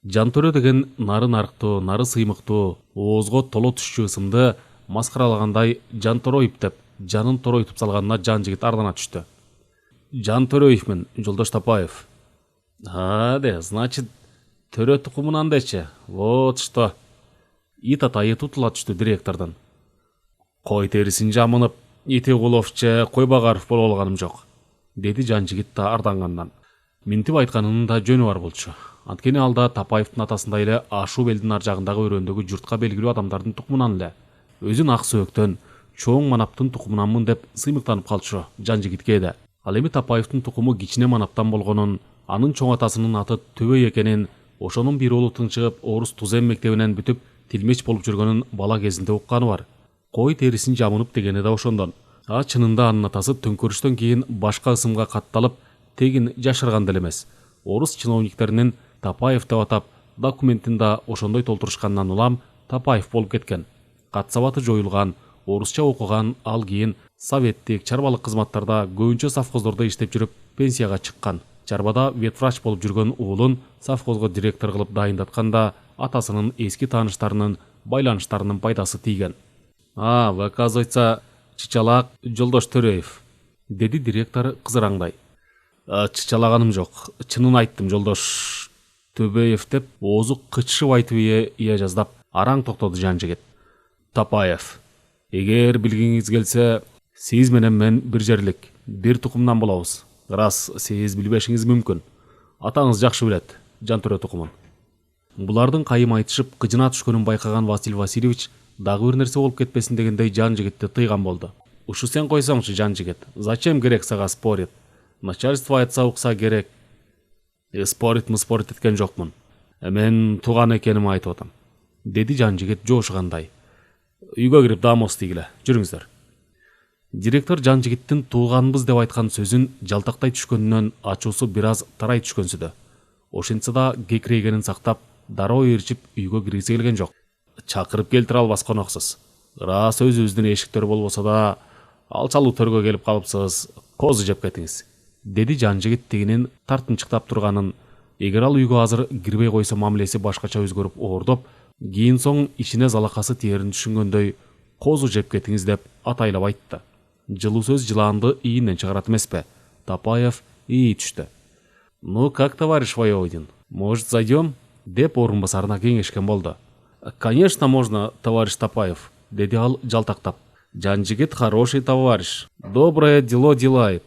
Жантөрө деген нары нарыктуу, нары сыймыктуу, оозго толо түшчү ысымды маскаралагандай Жантөрөев деп жанын торойтуп салганына жан жигит ардана түштү. «Жантөрөевмүн, жолдош Тапаев». Значит, төрө тукумунан дечи. Вот что. Ит атайы тутула түштү директордон. «Кой терисин жамынып, ити куловчу Койбагаров боло алганым жок», деди жан жигит да ардангандан. Минтип айтканынын да жөнү бар болчу. Анткени алда Тапаевдин атасындай эле Ашуу белдин ар жагындагы өрөөндөгү журтка белгилүү адамдардын тукумунан эле, өзүн ак сөөктөн, чоң манаптын тукумунанмын деп сыймыктанып калчу жан жигитке да. Ал эми Тапаевдин тукуму кичине манаптан болгонун, анын чоң атасынын аты Төбөй экенин, ошонун бир уулу тыңчыгып орус Тузем мектебинен бүтүп тилмеч болуп жүргөнүн бала кезинде укканы бар. Кой терисин жамынып дегени да ошондон. Чынында анын атасы төңкөрүштөн кийин башка ысымга катталып, тегин жашырган деле эмес. Орус чиновниктеринин Тапаев деп атап, документин да ошондой толтурушкандан улам Тапаев болуп кеткен. Кат-сабаты жоюлган, орусча окуган, ал кийин советтик, чарбалык кызматтарда көбүнчө совхоздордо иштеп жүрүп пенсияга чыккан. Чарбада ветврач болуп жүргөн уулун совхозго директор кылып дайындатканда атасынын эски тааныштарынын, байланыштарынын пайдасы тийген. Вы, оказывается, чычалак жолдош Төрөев, деди директор кызыраңдай. Чычалаганым жок, чынын айттым, жолдош Төбөев деп оозу кычышып айтып ие жаздап, араң токтоду жан жигит. Тапаев, эгер билгиңиз келсе, сиз менен мен бир жерлик, бир тукумдан болобуз. Рас сиз билбешиңиз мүмкүн. Атаңыз жакшы билет, Жантөрө тукумун. Булардын кайым айтышып кыжына түшкөнүн байкаган Василий Васильевич дагы бир нерсе болуп кетпесин дегендей жан жигитти тыйган болду. Ушу сен койсоңчу, жан жигит, зачем керек сага спорит? Начальство айтса укса керек. Спорит эткен жокмун. Мен тууган экенимди айтып атам, деди жан жигит жоошугандай. Үйгө кирип дамос тийгиле, жүрүңүздөр. Директор жан жигиттин тууганбыз деп айткан сөзүн жалтактай түшкөнүнөн ачуусу бир аз тарай түшкөнсүдө. Ошентсе да кекирейгенин сактап, дароо ээрчип үйгө киргиси келген жок. Чакырып келтире албас коноксуз. Рас өзүбүздүн эшиктөр болбосо да, алчалуу төргө келип калыпсыз, козу жеп кетиңиз, деди жан жигит тигинин тартынчыктап турганын. Эгер ал үйгө азыр кирбей койсо мамилеси башкача өзгөрүп оордоп, кийин соң ичине залакасы тиерин түшүнгөндөй, козу жеп кетиңиз деп атайлап айтты. Жылуу сөз жылаанды ийинен чыгарат эмеспи? Тапаев ии түштү. «Ну как, товарищ Воеводин, может, зайдем?» деп орун басарына кеңешкен болду. «Конечно можно, товарищ Тапаев», деди ал жалтактап. «Жан жигит хороший товарищ, доброе дело делает».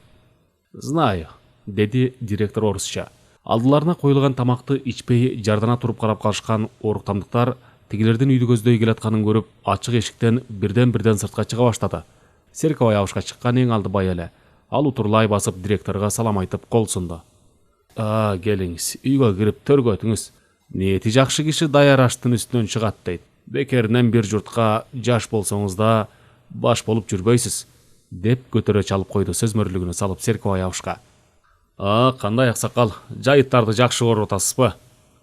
«Знаю», деди директор орусча. Алдыларына коюлган тамакты ичпей жардана туруп карап калышкан оруктамдыктар тигилердин үйдү көздөй келатканын көрүп, ачык эшиктен бирден сыртка чыга баштады. Серковай абышка чыккан эң алды бай эле. Ал утурлай басып директорго салам айтып кол сунду. Келиңиз, үйгө кирип төргөтүңүз. Ниети жакшы киши даяр аштын үстүнөн чыгат дейт. бекеринен бир журтка жаш болсоңуз да баш болуп жүрбөйсүз, деп көтөрө чалып койду сөз мөрлүгүнө салып Серкебай абышка. Кандай аксакал, жайыттарды жакшы көрүп атасызбы?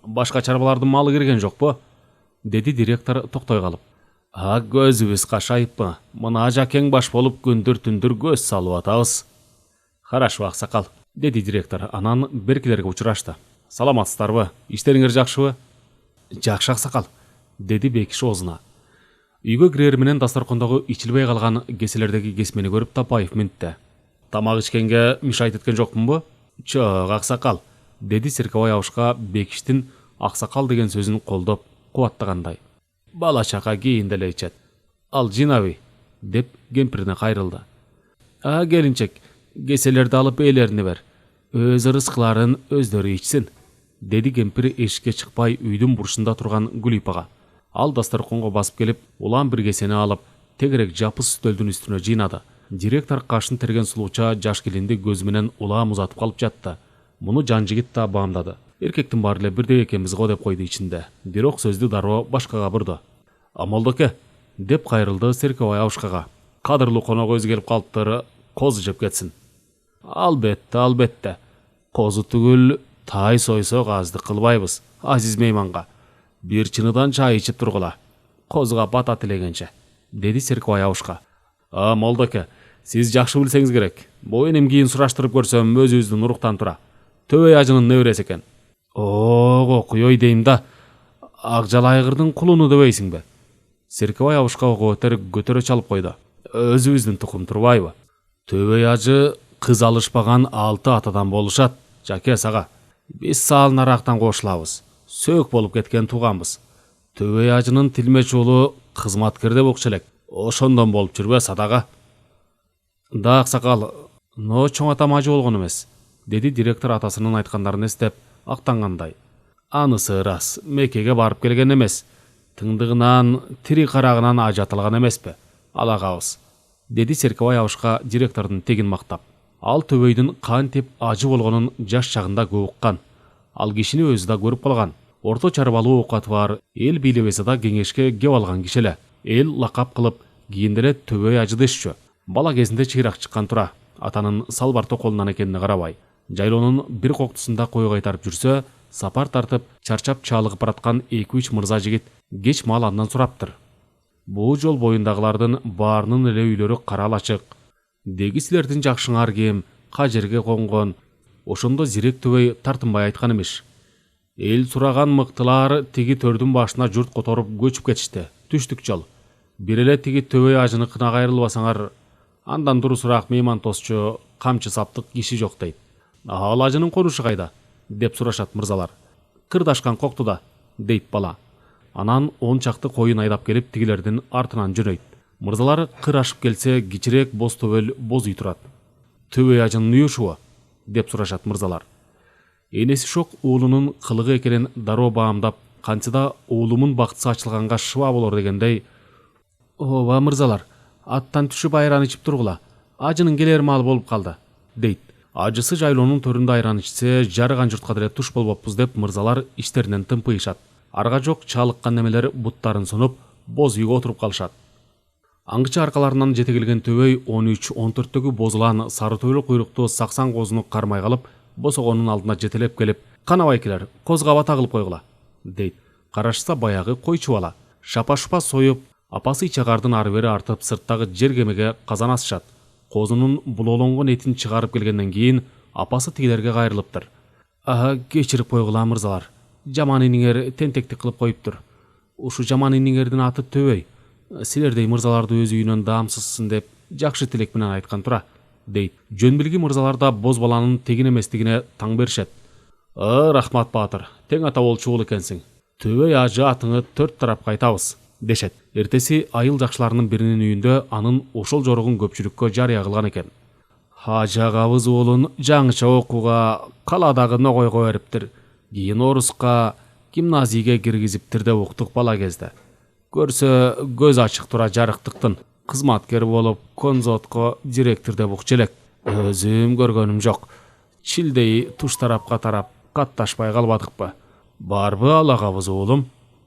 Башка чарбалардын малы кирген жокпу? Деди директор токтой калып. Көзүбүз кашайыппы? Мына жакең баш болуп күндүр-түндүр көз салып атабыз. Хорошо аксакал, деди директор, анан беркилерге учурашты. Саламатсыздарбы? Иштериңер жакшыбы? Жакшы аксакал, деди бекиш оозуна. Үйгө кирер менен дастаркондогу ичилбей калган кеселердеги кесмени көрүп Тапаев минтти. Тамак ичкенге мишайт эткен жокмунбу? Чок аксакал, деди Серкебай абышка бекиштин аксакал деген сөзүн колдоп кубаттагандай. Бала чака кийин деле ичет. Ал жинаби, деп кемпирине кайрылды. Келинчек, кеселерди алып ээлерине бер. Өз ырыскыларын өздөрү ичсин, деди кемпир эшикке чыкпай үйдүн бурчунда турган Гүлипага. Ал дастарконго басып келип, улам бир кесени алып, тегерек жапыс стөлдүн үстүнө жыйнады. Директор кашын терген сулууча жаш келинди көзү менен улам узатып калып жатты. Муну жан жигит да баамдады. Эркектин баары эле бирдей экенбиз го деп койду ичинде. Бирок сөздү дароо башкага бурду. Молдоке, деп кайрылды Серкебай абышкага. Кадырлуу конок өзү келип калыптыр, козу жеп кетсин. Албетте. Козу түгүл, тай сойсок аздык кылбайбыз, азиз мейманга. Бир чыныдан чай ичип тургула. Козуга бата тилегенче, деди Серкебай абышка. Молдоке, сиз жакшы билсеңиз керек. Бу энем кийин сураштырып көрсөм өзүбүздүн уруктан тура. Төбөй ажынын небереси экен. Куйой дейм да. Акжал айгырдын кулуну дебейсиңби? Серкебай абышка окотер көтөрө чалып койду. Өзүбүздүн тукум турбайбы? Төбөй ажы кыз алышпаган 6 атадан болушат. Жаке сага, биз саал нарактан кошулабыз. Сөөк болуп кеткен тууганбыз. Төбөй ажынын тилмеч уулу кызматкер деп укчу элек. Ошондон болуп жүрбө садага. Да аксакал, но чоң атам ажы болгон эмес, деди директор атасынын айткандарын эстеп актангандай. Анысы ырас, Меккеге барып келген эмес. Тыңдыгынан, тири карагынан ажатылган эмеспи? Алагабыз, деди Серкебай абышка директордун тегин мактап. Ал төбөйдүн кантип ажы болгонун жаш чагында көп уккан. Ал кишини өзү да көрүп калган. Орто чарбалуу оокаты бар, эл бийлебесе да кеңешке кеп алган киши эле. Эл лакап кылып кийинделе төбөй ажы дешчү. Бала кезинде чыйрак чыккан тура, атанын салбарто колунан экенине карабай. Жайлоонун бир коктусунда кой кайтарып жүрсө, сапар тартып, чарчап чалыгып бараткан 2-3 мырза жигит кеч мал андан сураптыр. Бул жол боюндагылардын баарынын эле үйлөрү карал ачык. Деги силердин жакшыңар кем, кажерге конгон. Ошондо зирек төбөй тартынбай айткан эмеш. Эл сураган мыктылар тиги төрдүн башына журт которуп көчүп кетишти. Түштүк жол. Бир эле тиги төбөй ажыныкына кайрылбасаңар, андан дурусураак мейман тосчу, камчы саптык киши жок дейт. Ал ажынын конушу кайда? Деп сурашат мырзалар. Кырдашкан коктуда, дейт бала. Анан 10 чакты коюн айдап келип тигилердин артынан жөнөйт. Мырзалар кыр ашып келсе, кичирээк боз төбөл боз үй турат. Төбөй ажынын үйү ушубу? Деп сурашат мырзалар. Энеси шок уулунун кылыгы экенин дароо баамдап, кантсыда уулумун бактысы ачылганга шыба болор дегендей, "Ооба мырзалар, аттан түшүп айран ичип тургула. Ажынын келер маалы болуп калды", дейт. Ажысы жайлоонун төрүндө айран ичсе, жарыган журтка деле туш болбоппуз деп мырзалар иштеринен тымпыйышат. Арга жок чалыккан немелер буттарын сунуп, боз үйгө отуруп калышат. Аңгыча аркаларынан жетегилген төбөй 13-14төгү бозулан сары төбөл куйруктуу саксан козуну кармай калып, босогонун алдына жетелеп келип, "Канабайкилер, козго бата кылып койгула", дейт. Карашса баягы койчу бала. Шапа-шупа союп, апасы ичагардын ары бери артып сырттагы жергемеге казан асышат. Козунун булоолонгон этин чыгарып келгенден кийин апасы тигилерге кайрылыптыр. "Кечирип койгула мырзалар. Жаман иниңер тентектик кылып коюптур. Ушу жаман иниңердин аты Төбөй. Силердей мырзаларды өз үйүнөн даамсызсын деп жакшы тилек менен айткан тура", дейт. Жөн билги мырзалар да боз баланын тегин эместигине таң беришет. "Рахмат баатыр, тең ата болчу уулу экенсиң. Төбөй ажы атыңы 4 тарапка айтабыз", дешет. Эртеси айыл жакшыларынын биринин үйүндө анын ошол жоругун көпчүлүккө жарыя кылган экен. "Хажы агабыз уулун жаңыча окууга калаадагы ногойго бериптир. Кийин Оруска, гимназийге киргизиптир деп уктук бала кезде. Көрсө көз ачык тура жарыктыктын. Кызматкер болуп, конзотко директор деп укчу элек. Өзүм көргөнүм жок. Чилдей туш тарапка тарап катташпай калбадыкпы? Барбы ал агабыз уулум?"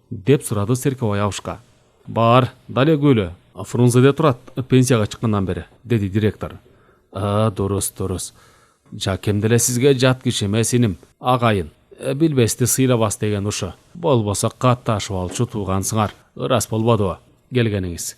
деп сурады Серкебай абышка. Бар, далег өлө. Фрунзеде турат, пенсияга чыккандан бери, деди директор. Дурус. Жакем деле сизге жат киши эмес иним, агайын. Билбести сыйлабас деген ушу. Болбосо катташып алчу туугансыңар. Ырас болбодубу келгениңиз?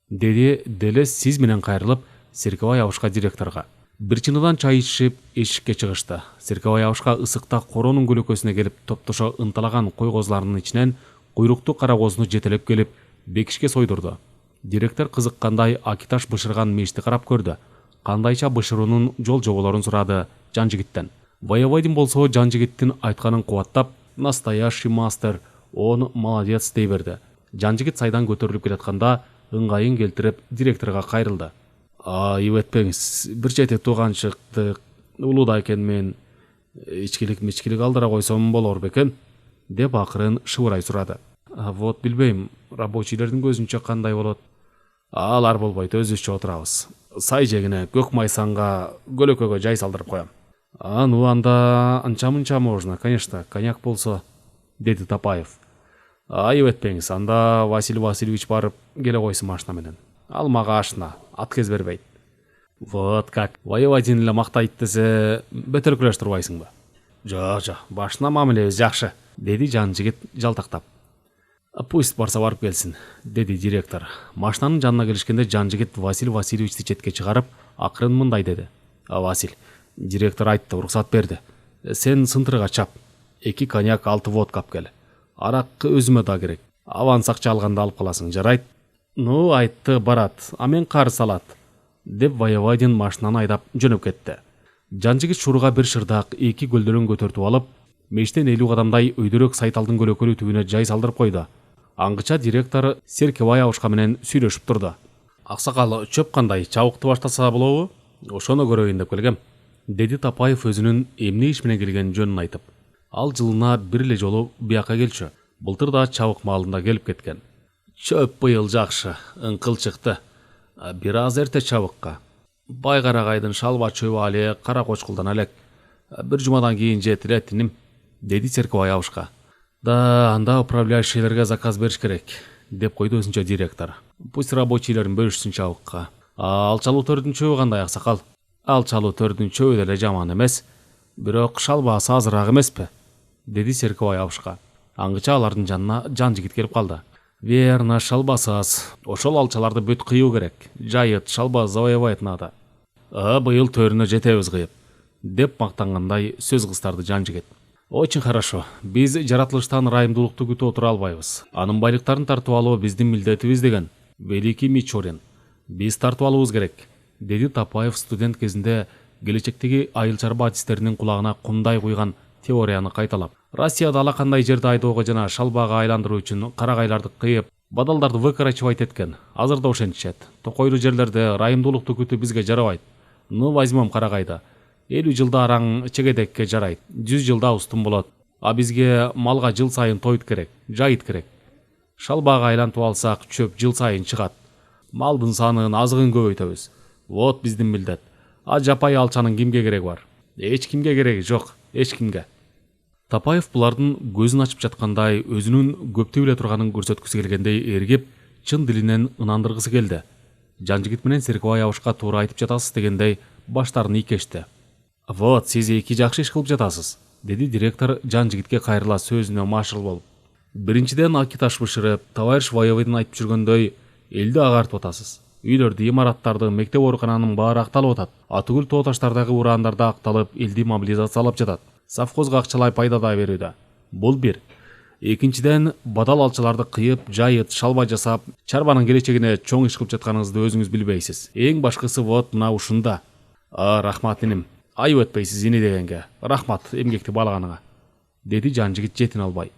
Деди деле сиз менен кайрылып Серкебай абышка директорго. Бир чыныдан чай ичип эшикке чыгышты. Серкебай абышка ысыкта коронун көлөкөсүнө келип топтошо ынталаган кой козуларынын ичинен куйруктуу кара козуну жетелеп келип бекишке сойдурду. Директор кызыккандай акиташ бышырган мешти карап көрдү. Кандайча бышыруунун жол жоболорун сурады жан жигиттен. Воеводин болсо жан жигиттин айтканын кубаттап, настоящий мастер, он молодец дей берди. Жан жигит сайдан көтөрүлүп келатканда ыңгайын келтирип директорго кайрылды. Айып этпеңиз, бир чети тууганчыкты, улуу экен мен, ичкилик алдыра койсом болор бекен, деп акырын шыбырай сурады. Вот билбейм, рабочийлердин көзүнчө кандай болот? Алар болбойт, өзүбүзчө отурабыз. Сай жегине көк майсанга көлөкөгө жай салдырып коем. Ну анда анча-мынча можно, конечно, коньяк болсо, деди Тапаев. Айып этпеңиз, анда Василий Васильевич барып келе койсун машина менен. Ал мага ашына, отказ бербейт. Вот как, воеводин эле мактайт десе, бөтөркүлөш турбайсыңбы? Жок, башына мамилебиз жакшы, деди жан жигит жалтактап. Пусть барса барып келсин, деди директор. Машинанын жанына келишкенде жан жигит Василий Васильевичти четке чыгарып, акырын мындай деди. Василь, директор айтты, уруксат берди. Сен сынтырга чап, 2 коньяк 6 водка алып кел. Аракы өзүмө да керек. Аванс акча алганда алып каласың, жарайт? Ну, айтты, барат, а мен карыз алат, деп воеводин машинаны айдап жөнөп кетти. Жан жигит шуруга бир шырдак 2 көлдөрөн көтөртүп алып, мештен 50 кадамдай өйдөрөк Сайталдын көлөкөлүү түбүнө жай салдырып койду. Аңгыча директор Серкебай абышка менен сүйлөшүп турду. Аксакал, чөп кандай, чабыкты баштаса болобу? Ошону көрөйүн деп келгем, деди Тапаев өзүнүн эмне иш менен келген жөнүн айтып. Ал жылына бир эле жолу бияка келчү. Былтыр да чабык маалында келип кеткен. Чөп быйыл жакшы, ыңкыл чыкты. Бир аз эрте чабыкка. Байгарагайдын шалба чөбү али кара кочкулдан элек. Бир жумадан кийин жетиле тиним, деди Серкебай абышка. Да, анда управляющийлерге заказ бериш керек, деп койду өзүнчө директор. Пусть рабочийлерин бөлүшсүн чабыкка. Алчалуу төрдүн чөбү кандай, аксакал? Алчалуу төрдүн чөбү деле жаман эмес, бирок шалбасы азыраак эмеспи? Деди Серкебай абышка. Аңгыча алардын жанына жан жигит келип калды. Верно, шалбасы аз. Ошол алчаларды бүт кыйуу керек. Жайыт, шалба завоевать надо. Быйыл төрүнө жетебиз кыйып, деп мактангандай сөз кыстарды жан жигит. Очень хорошо. Биз жаратылыштан ырайымдуулукту күтүп отура албайбыз. Анын байлыктарын тартып алуу биздин милдетибиз деген Великий Мичурин. Биз тартып алуубуз керек, деди Тапаев студент кезинде келечектеги айыл чарба артисттеринин кулагына кумдай куйган теорияны кайталап. Россияда ала кандай жерди айдоого жана шалбага айландыруу үчүн карагайларды кыйып, бадалдарды выкорачивать эткен. Азыр да ошентишет. Токойлуу жерлерде ырайымдуулукту күтүү бизге жарабайт. Ну, возьмем карагайда. 50 жылда араң чегедекке жарайт, 100 жылда устун болот. А бизге малга жыл сайын тоют керек, жайыт керек. Шалбага айлантып алсак, чөп жыл сайын чыгат. Малдын санын, азыгын көбөйтөбүз. Вот биздин милдет. А жапай алчанын кимге кереги бар? Эч кимге кереги жок, эч кимге. Тапаев булардын көзүн ачып жаткандай, өзүнүн көптөй эле турганын көрсөткүсү келгендей эргип, чын дилинен ынандыргысы келди. Жан жигит менен Серкебай абышка туура айтып жатасыз дегендей баштарын ийкешти. Вот, сиз 2 жакшы иш кылып жатасыз, деди директор жан жигитке кайрыла сөзүнө машыл болуп. Биринчиден акиташ бышырып, товарищ воеводин айтып жүргөндөй элди агартып атасыз. Үйлөрдү, имараттарды, мектеп оорукананын баары акталып атат. Атүгүл тоо таштардагы ураандар да акталып, элди мобилизациялап жатат. Совхозго акчалай пайда да берүүдө. Бул бир. Экинчиден, бадал алчаларды кыйып, жайыт, шалба жасап, чарбанын келечегине чоң иш кылып жатканыңызды өзүңүз билбейсиз. Эң башкысы вот мына ушунда. Рахмат иним. Айып өтпейсиз ини дегенге. Рахмат эмгекти баалаганыңа, деди жан жигит жетин албай.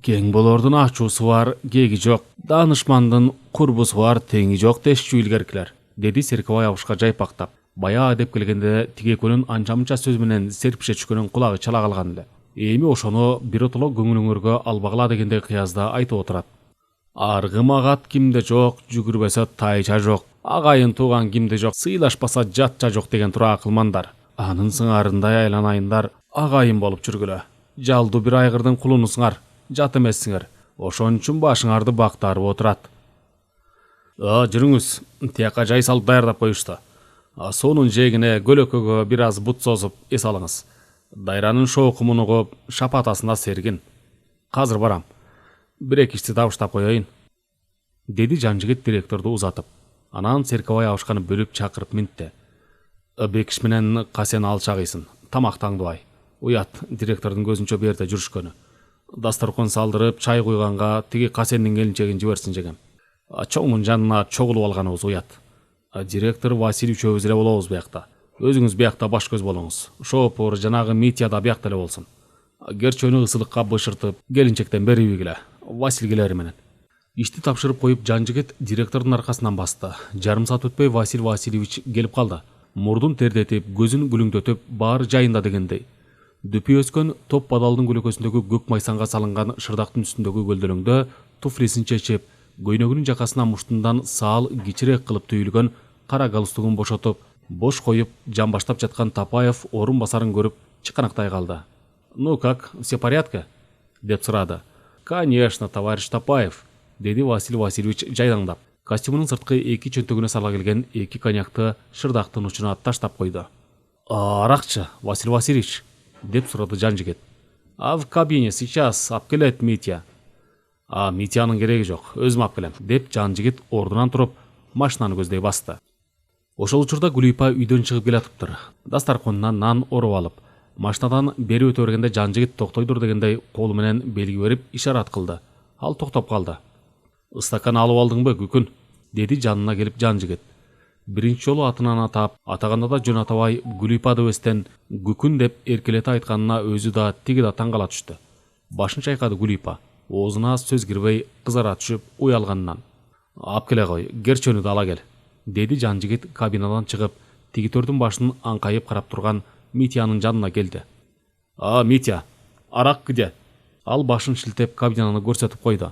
Кең болордун ачуусу бар, кеги жок. Данышмандын курбусу бар, теңи жок дешчү илгеркилер, деди Серкебай абышка жайпактап. Баягы деп келгенде тиге экөөнүн анча-мынча сөз менен серпише түшкөнүн кулагы чала калган эле. Эми ошону биротоло көңүлүңөргө албагыла дегендей кыязда айтып отурат. Аргымагат кимде жок, жүгүрбөсө тайча жок. Агайын тууган кимде жок, сыйлашпаса жатча жок деген тура акылмандар. Анын сыңарындай айланайындар, агайын болуп жүргүлө. Жалдуу бир айгырдын кулунусуңар, жат эмессиңер. Ошон үчүн башыңарды бактарып отурат. Жүрүңүз, тияка жай салып даярдап коюшту. Суунун жээгине көлөкөгө бир аз бут созуп эс алыңыз. Дайранын шоокумун угуп, шапатасына сергин. Азыр барам. Бир-эки ишти табыштап коеюн, деди Жанжигит директорду узатып. Анан Серкебай абышканы бөлүп чакырып минтти. Бекиш менен Касен алчагыйсың, тамактаңдыбай. Уят, директордун көзүнчө берде жүрүшкөнү. Дасторкон салдырып, чай куйганга тиги Касендин келинчегин жиберсин жегем. Чоңдун жанына чогулуп алганыбыз уят. Директор Василий үчөөбүз эле болобуз биякта. Өзүңүз биякта баш көз болуңуз. Шопур жанагы Митя да биякта эле болсун. Герчөнү ысылыкка бышыртып, келинчектен бери бигиле. Василь келери менен. Ишти тапшырып коюп Жанжигит директордун аркасынан басты. Жарым саат өтпөй Василь Васильевич келип калды. Мурдун тердетип, көзүн күлүңдөтүп, баары жайында дегендей. Дүпү өскөн топ бадалдын көлөкөсүндөгү көк майсанга салынган шырдактын үстүндөгү көлдөлөңдө туфлисин чечип, көйнөгүнүн жакасына муштундан саал кичирээк кылып түйүлгөн кара галстугун бошотуп, бош коюп жамбаштап жаткан Тапаев орун басарын көрүп чыканактай калды. «Ну как, все в порядке?» деп сурады. «Конечно, товарищ Тапаев», деди Василий Васильевич жайдаңдап. Костюмунун сырткы эки чөнтөгүнө сала келген эки коньякты шырдактын учуна таштап койду. «Аракчы, Василий Васильевич?» деп сурады Жанжигит. «В кабине сейчас алып келет Митя». «Митянын кереги жок, өзүм алып келем», деп Жанжигит ордунан туруп, машинаны көздөй басты. Ошол учурда Гулипа үйдөн чыгып келатыптыр. Дастарконунан нан ороп алып, машинадан бери өтө бергенде Жанжигит токтойдур дегендей колу менен белги берип ишарат кылды. Ал токтоп калды. «Стакан алып алдыңбы, Күкүн?» деди жанына келип Жанжигит. Биринчи жолу атынан атап, атаганда да жөн атабай Гулипа дебестен Күкүн деп эркелете айтканына өзү да тиги да таң кала түштү. Башын чайкады Гулипа, оозуна сөз кирбей кызара түшүп уялганынан. «Алып келе кой, Герчөнү да ала кел», деди Жанжигит кабинадан чыгып, тигитердин башын аңкайып карап турган Митянын жанына келди. «Митя, арак где?» Ал башын шилтеп кабинаны көрсөтүп койду.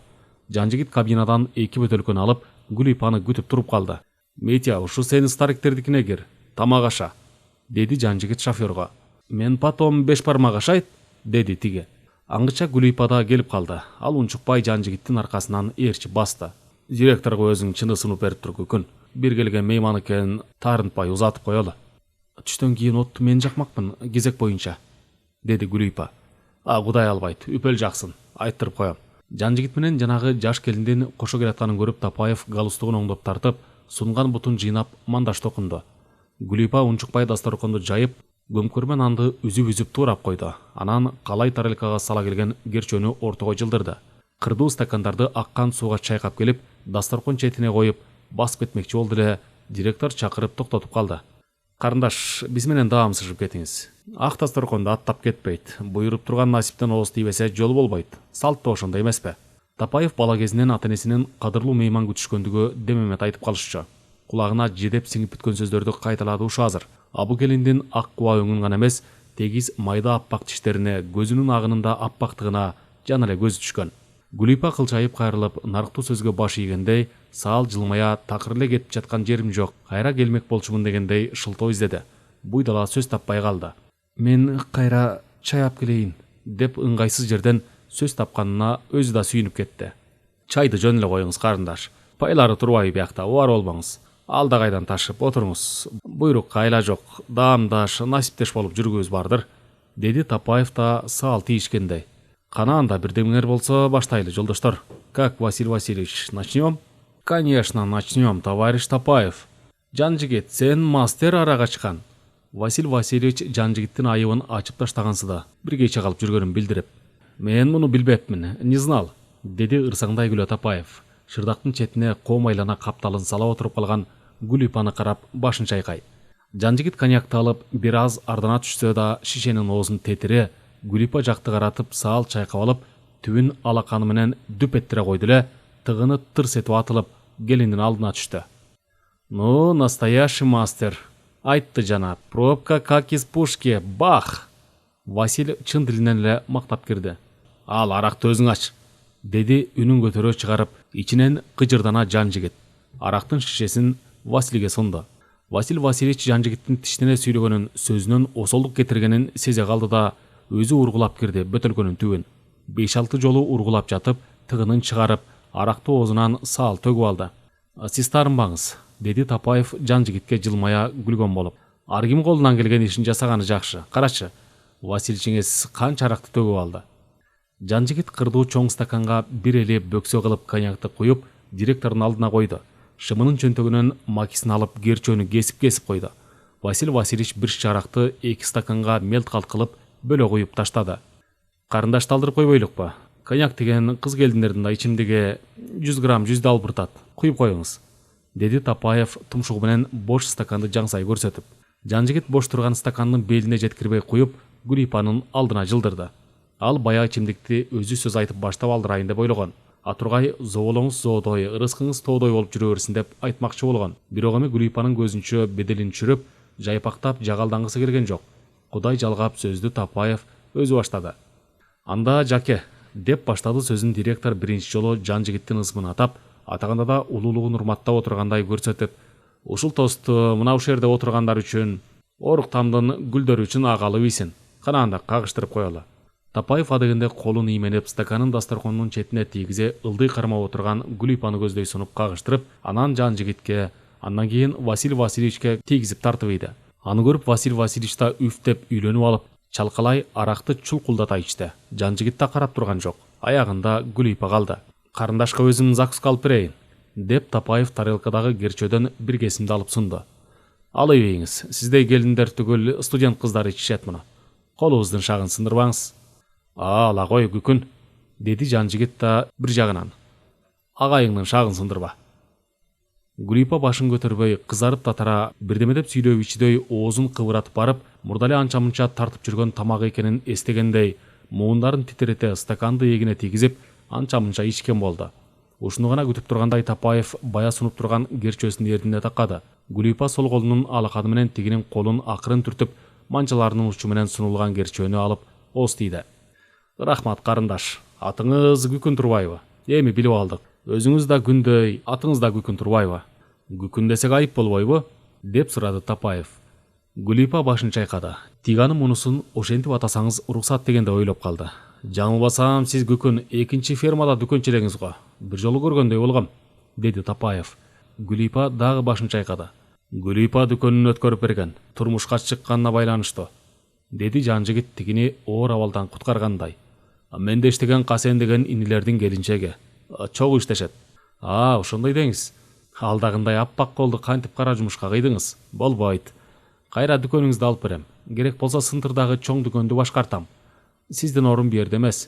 Жанжигит кабинадан эки бөтөлкөнү алып, Гулипаны күтүп туруп калды. «Митя, ушу сени стариктердикине кир, тамак аша», деди Жанжигит шофёрго. «Мен потом беш бармак ашайт», деди тиги. Аңгыча Гулипа да келип калды. Ал унчукпай Жанжигиттин аркасынан ээрчип басты. «Директорго өзүң чынысын берип тур, Күкүн. Бир келген мейман экен, таарынтпай узатып коелу». «Түштөн кийин отту мен жакмакмын, кезек боюнча», деди Гулипа. «Кудай албайт, үпөл жаксын, айттырып коем». Жанжигит менен жанагы жаш келиндин кошо келатканын көрүп Тапаев галстугун оңдоп тартып, сунган бутун жыйнап мандаш токунду. Гулипа унчукпай дасторконду жайып, көмкөрмө нанды үзүп туурап койду. Анан калай тарелкага сала келген Герчөнү ортого жылдырды. Кырдуу стакандарды аккан сууга чайкап келип, дасторкон четине коюп, басып кетмекчи болду эле, директор чакырып токтотуп калды. «Карындаш, биз менен даамсышып кетиңиз. Ак дасторконду аттап кетпейт. Буйруп турган насиптен ооз тийбесе жол болбойт. Салт да ошондой эмеспи?» Тапаев бала кезинен ата-энесинин кадырлуу мейман күтүшкөндүгү демемет айтып калышчу. Кулагына жедеп сиңип бүткөн сөздөрдү кайталады ушу азыр. Бу келиндин ак куба өңүн гана эмес, тегиз майда аппак тиштерине, көзүнүн агынында аппактыгына жана эле көзү түшкөн. Гулипа кылчайып кайрылып, нарыктуу сөзгө баш ийгендей, саал жылмая такыр эле кетип жаткан жерим жок, кайра келмек болчумун дегендей шылтоо издеди. Буйдала сөз таппай калды. «Мен кайра чай алып келейин», деп ыңгайсыз жерден сөз тапканына өзү да сүйүнүп кетти. «Чайды жөн эле коюңуз, карындаш. Байлары турбайбы биякта, убар болбоңуз. Алда кайдан ташып отуруңуз. Буйрукка айла жок, даамдаш, насиптеш болуп жүргүбүз бардыр», деди Тапаев да саал тийишкендей. «Кана анда бирдемеңер болсо баштайлы, жолдоштор. Как, Василий Васильевич, начнем?» «Конечно, начнем, товарищ Тапаев. Жанжигит, сен мастер арак ачкан». Василий Васильевич Жанжигиттин айыбын ачып таштагансыда, бир кече калып жүргөнүн билдирип. «Мен муну билбепмин, не знал», деди ырсаңдай күлө Тапаев. Шырдактын четине комайлана капталын сала отуруп калган Гулипаны карап башын чайкай. Жанжигит коньякты алып, бир аз ардана түшсө да шишенин оозун тетире, Гулипа жакты каратып саал чайкап алып, түбүн алаканы менен дүп эттире койду эле, тыгыны тырс этип атылып, келиндин алдына түштү. «Ну, настоящий мастер», айтты жана. «Пробка как из пушки, бах!» Василь чын тилинен эле мактап кирди. «Ал аракты өзүң ач», деди үнүн көтөрө чыгарып, ичинен кыжырдана Жанжигит. Арактын шишесин Васильге сунду. Василий Васильевич Жанжигиттин тиштене сүйлөгөнүн, сөзүнөн осолдук кетиргенин сезе калды да, өзү ургулап кирди бөтөлкөнүн түбүн. 5-6 жолу ургулап жатып, тыгынын чыгарып, арақты оозунан саал төгүп алды. Сиз таарынбаңыз, деди Тапаев жан жигитке жылмая күлгөн болуп. Ар ким колунан келген ишин жасаганы жакшы. Карачы, Васильчиңиз канча аракты төгүп алды. Жан жигит кырдуу чоң стаканга бир эле бөксө кылып коньякты куюп, директордун алдына койду. Шымынын чөнтөгүнөн макисин алып герчөнү кесип койду. Василий Васильевич бир шише аракты 2 стаканга мелт калкылып бөлө куюп таштады. Карындашты алдырып койбойлукпу? Коньяк деген кыз келиндердин да ичимдиги 100 грамм 100 албыртат. Куюп коюңуз, деди Тапаев тумшугу менен бош стаканды жаңсай көрсөтүп. Жан жигит бош турган стакандын белине жеткирбей куюп, Гүлипанын алдына жылдырды. Ал баягы ичимдикти өзү сөз айтып баштап алдырайын деп ойлогон. Атургай зоолоңуз зоодой, ырыскыңыз тоодой болуп жүрө берсин деп айтмакчы болгон. Бирок эми Гүлипанын көзүнчө беделин түшүрүп, жайпактап жагалдангысы келген жок. Кудай жалгап сөздү Тапаев өзү баштады. Анда жаке, деп баштады сөзүн директор биринчи жолу жан жигиттин ысмын атап, атаганда да улуулугун урматтап отургандай көрсөтүп, ушул тосту мына ушул жерде отургандар үчүн, Оруктамдын гүлдөрү үчүн агалып ийсин. Кана анда кагыштырып коелу. Тапаев адегенде колун ийменеп стаканын дасторкондун четине тийгизе ылдый кармап отурган Гүлипаны көздөй сунуп кагыштырып, анан жан жигитке, андан кийин Василий Васильевичке тийгизип тартып ийди. Аны көрүп Василий Васильевич да үф деп үйлөнүп алып, чалкалай аракты чулкулдата ичти. Жан жигит да карап турган жок. Аягында Гүлипа калды. Карындашка өзүм закуска алып берейин, деп Тапаев тарелкадагы герчөдөн бир кесимди алып сунду. Алып ийиңиз, сиздей келиндер түгүл студент кыздар ичишет муну. Колубуздун шагын сындырбаңыз. Ала кой Күкүн, деди жан жигит да бир жагынан. Агайыңдын шагын сындырба. Гүлипа башын көтөрбөй, кызарып татара, бирдеме деп сүйлөп ичидөй оозун кыбыратып барып, мурдале анча-мунча тартып жүргөн тамак экенин эстегендей, муундарын титирете стаканды эгине тийгизип, анча-мунча ичкен болду. Ушуну гана күтүп тургандай Тапаев бая сунуп турган герчөсүн эрдине таккады. Гүлипа сол колунун алаканы менен тигинин колун акырын түртүп, манчаларынын учу менен сунулган герчөнү алып оостийди. Рахмат карындаш, атыңыз Күкүн Турбаева. Эми билип алдык. Өзүңүз да Күндөй, атыңыз да Күкүн Турбаева. Күкүн десек айып болбойбу? Деп сурады Тапаев. Гүлипа башын чайкады. Тиганы мунусун ошентип атасаңыз уруксат дегенде ойлоп калды. Жаңылбасам, сиз Күкүн экинчи фермада дүкөнчү элеңиз го. Бир жолу көргөндөй болгом, деди Тапаев. Гүлипа дагы башын чайкады. Гүлипа дүкөнүн өткөрүп берген, турмушка чыкканына байланыштуу, деди жан жигит тигини оор абалдан куткаргандай. Менде иштеген Касен деген инилердин келинчеги. Чогуу иштешет. Ошондой деңиз. Алдагындай аппак колду кантип кара жумушка кыйдыңыз? Болбойт. Кайра дүкөнүңүздү алып берем. Керек болсо Сынтырдагы чоң дүкөндү башкартам. Сиздин орун бу жерде эмес,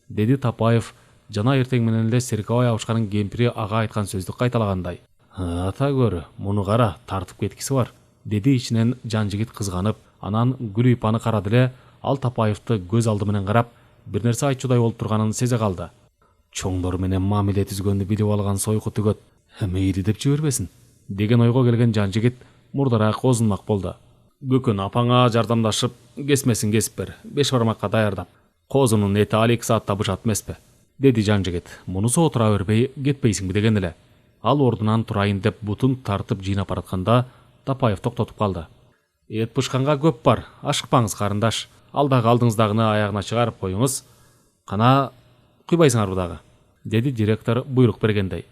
деди Тапаев жана эртең менен эле Серкебай абышканын кемпири ага айткан сөздү кайталагандай. Ата көрү, муну кара, тартып кеткиси бар, деди ичинен жан жигит кызганып, анан Гүлипаны карады эле, ал Тапаевди көз алды менен карап, бир нерсе айтчудай болуп турганын сезе калды. Чоңдор менен мамиле түзгөндү билип алган сойку түгөт, мейли деп жибербесин, деген ойго келген жан жигит мурдараак оозунмак болду. Күкүн апаңа жардамдашып, кесмесин кесип бер, 5 бармакка даярдап. Козунун эти ал 2 саатта бышат эмеспи, деди жан жигит. Мунусу отура бербей, кетпейсиңби деген эле. Ал ордунан турайын деп бутун тартып жыйнап баратканда Тапаев токтотуп калды. Эт бышканга көп бар, ашыкпаңыз карындаш. Алдагы алдыңыздагыны аягына чыгарып коюңуз. Кана куйбайсыңарбы дагы, деди директор буйрук бергендей.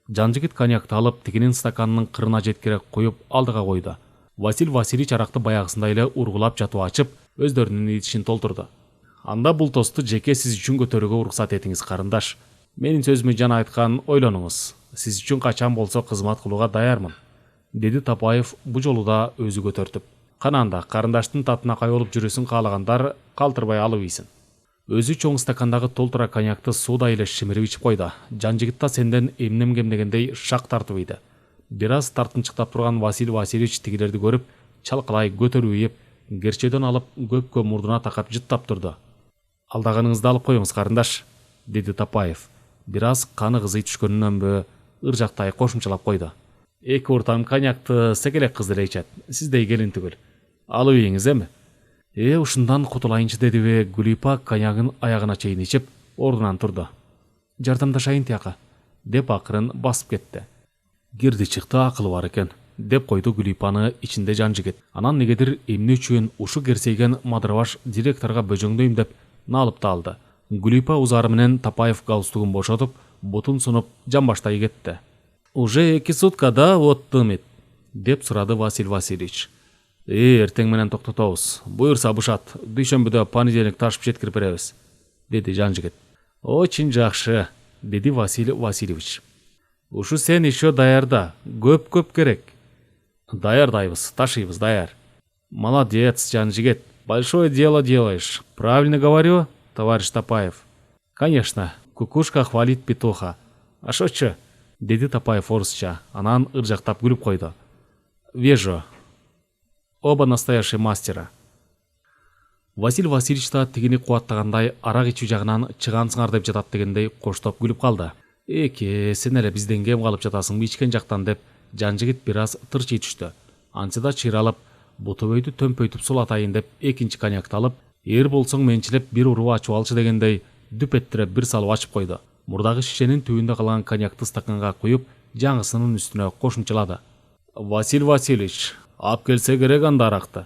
Жан жигит коньякты алып, тигинин стаканынын кырына жеткире коюп алдыга койду. Василий Васильевич аракты баягысындай эле ургулап жатып ачып, өздөрүнүн ичин толтурду. Анда бул тосту жеке сиз үчүн көтөрүүгө уруксат этиңиз карындаш. Менин сөзүмү жана айткан ойлонуңуз. Сиз үчүн качан болсо кызмат кылууга даярмын, деди Тапаев бу жолу да өзү көтөртүп. Кана анда карындаштын татына кай болуп жүрүсүн каалагандар калтырбай алып ийсин. Өзү чоң стакандагы толтура коньякты суудай эле шимирип ичип койду. Жан жигит да сенден эмнем дегендей шак тартып ийди. Бир аз тартынчыктап турган Василий Васильевич тигилерди көрүп, чалкалай көтөрүп ийип, герчеден алып көккө мурдуна такап жыттап турду. Алдагыныңызды алып коюңуз карындаш, деди Тапаев. Бир аз каны кызый түшкөнүнөнбү, ыржактай кошумчалап койду. 2 уртам коньякты секелек кыз деле ичет, сиздей келин түгүл. Алып ийиңиз эми. Ушундан кутулайынчы, дедиби. Гүлипа коньягын аягына чейин ичип, ордунан турду. Жардамдашайын тияка, деп акырын басып кетти. Кирди чыкты акылы бар экен, деп койду Гүлипаны ичинде жан жигит. Анан негедир эмне үчүн ушу керсейген мадырбаш директорго бөжөңдөйм деп налып да алды. Гүлипа узары менен Тапаев галстугун бошотуп, бутун сунуп жамбаштай кетти. Уже 2 суткада оттым деп сурады Василий Васильевич. Эртең менен токтотобуз. Буйрса бышат. Дүйшөмбүдө понедельник ташып жеткирип беребиз, деди жан жигит. Очень жакшы, деди Василий Васильевич. Ушу сен еще даярда, көп керек. Даярдайбыз, ташыйбыз, даяр. Молодец, жан жигит. Большое дело делаешь. Правильно говорю, товарищ Тапаев? Конечно, кукушка хвалит петуха. А шочу? Деди Тапаев орысча, анан ыржактап күлүп койду. Вижу. Оба настоящий мастера. Василий Васильевич та тигини кубаттагандай арак ичүү жагынан чыгансыңар деп жатат дегендей коштоп күлүп калды. Сен эле бизден кем калып жатасыңбы ичкен жактан деп жан жигит бир аз тырчый түштү. Ансыда чыйралып, бутубөйдү төмпөйтүп сулатайын деп экинчи коньякты алып, эр болсоң менчилеп бир уруу ачып алчы дегендей дүпеттире бир салып ачып койду. Мурдагы шишенин түбүндө калган коньякты стаканга куюп, жаңысынын үстүнө кошумчалады. Василий Васильевич, ап келсе керек анда аракты,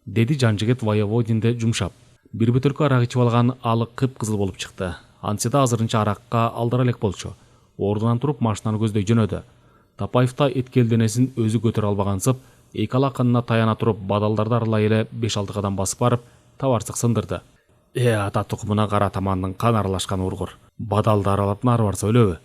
деди жан жигит воеводинде жумшап. Бир бөтөлкө арак ичип алган алы кыпкызыл болуп чыкты. Ансыда азырынча аракка алдыра элек болчу. Ордунан туруп машинаны көздөй жөнөдү. Тапаев та эткел денесин өзү көтөрө албагансып, эки алаканына таяна туруп бадалдарды аралай эле 5-6 кадам басып барып, табарсык сындырды. Ата тукумуна кара тамандын кан аралашкан ургур. Бадалды аралап нары барса өлөбү.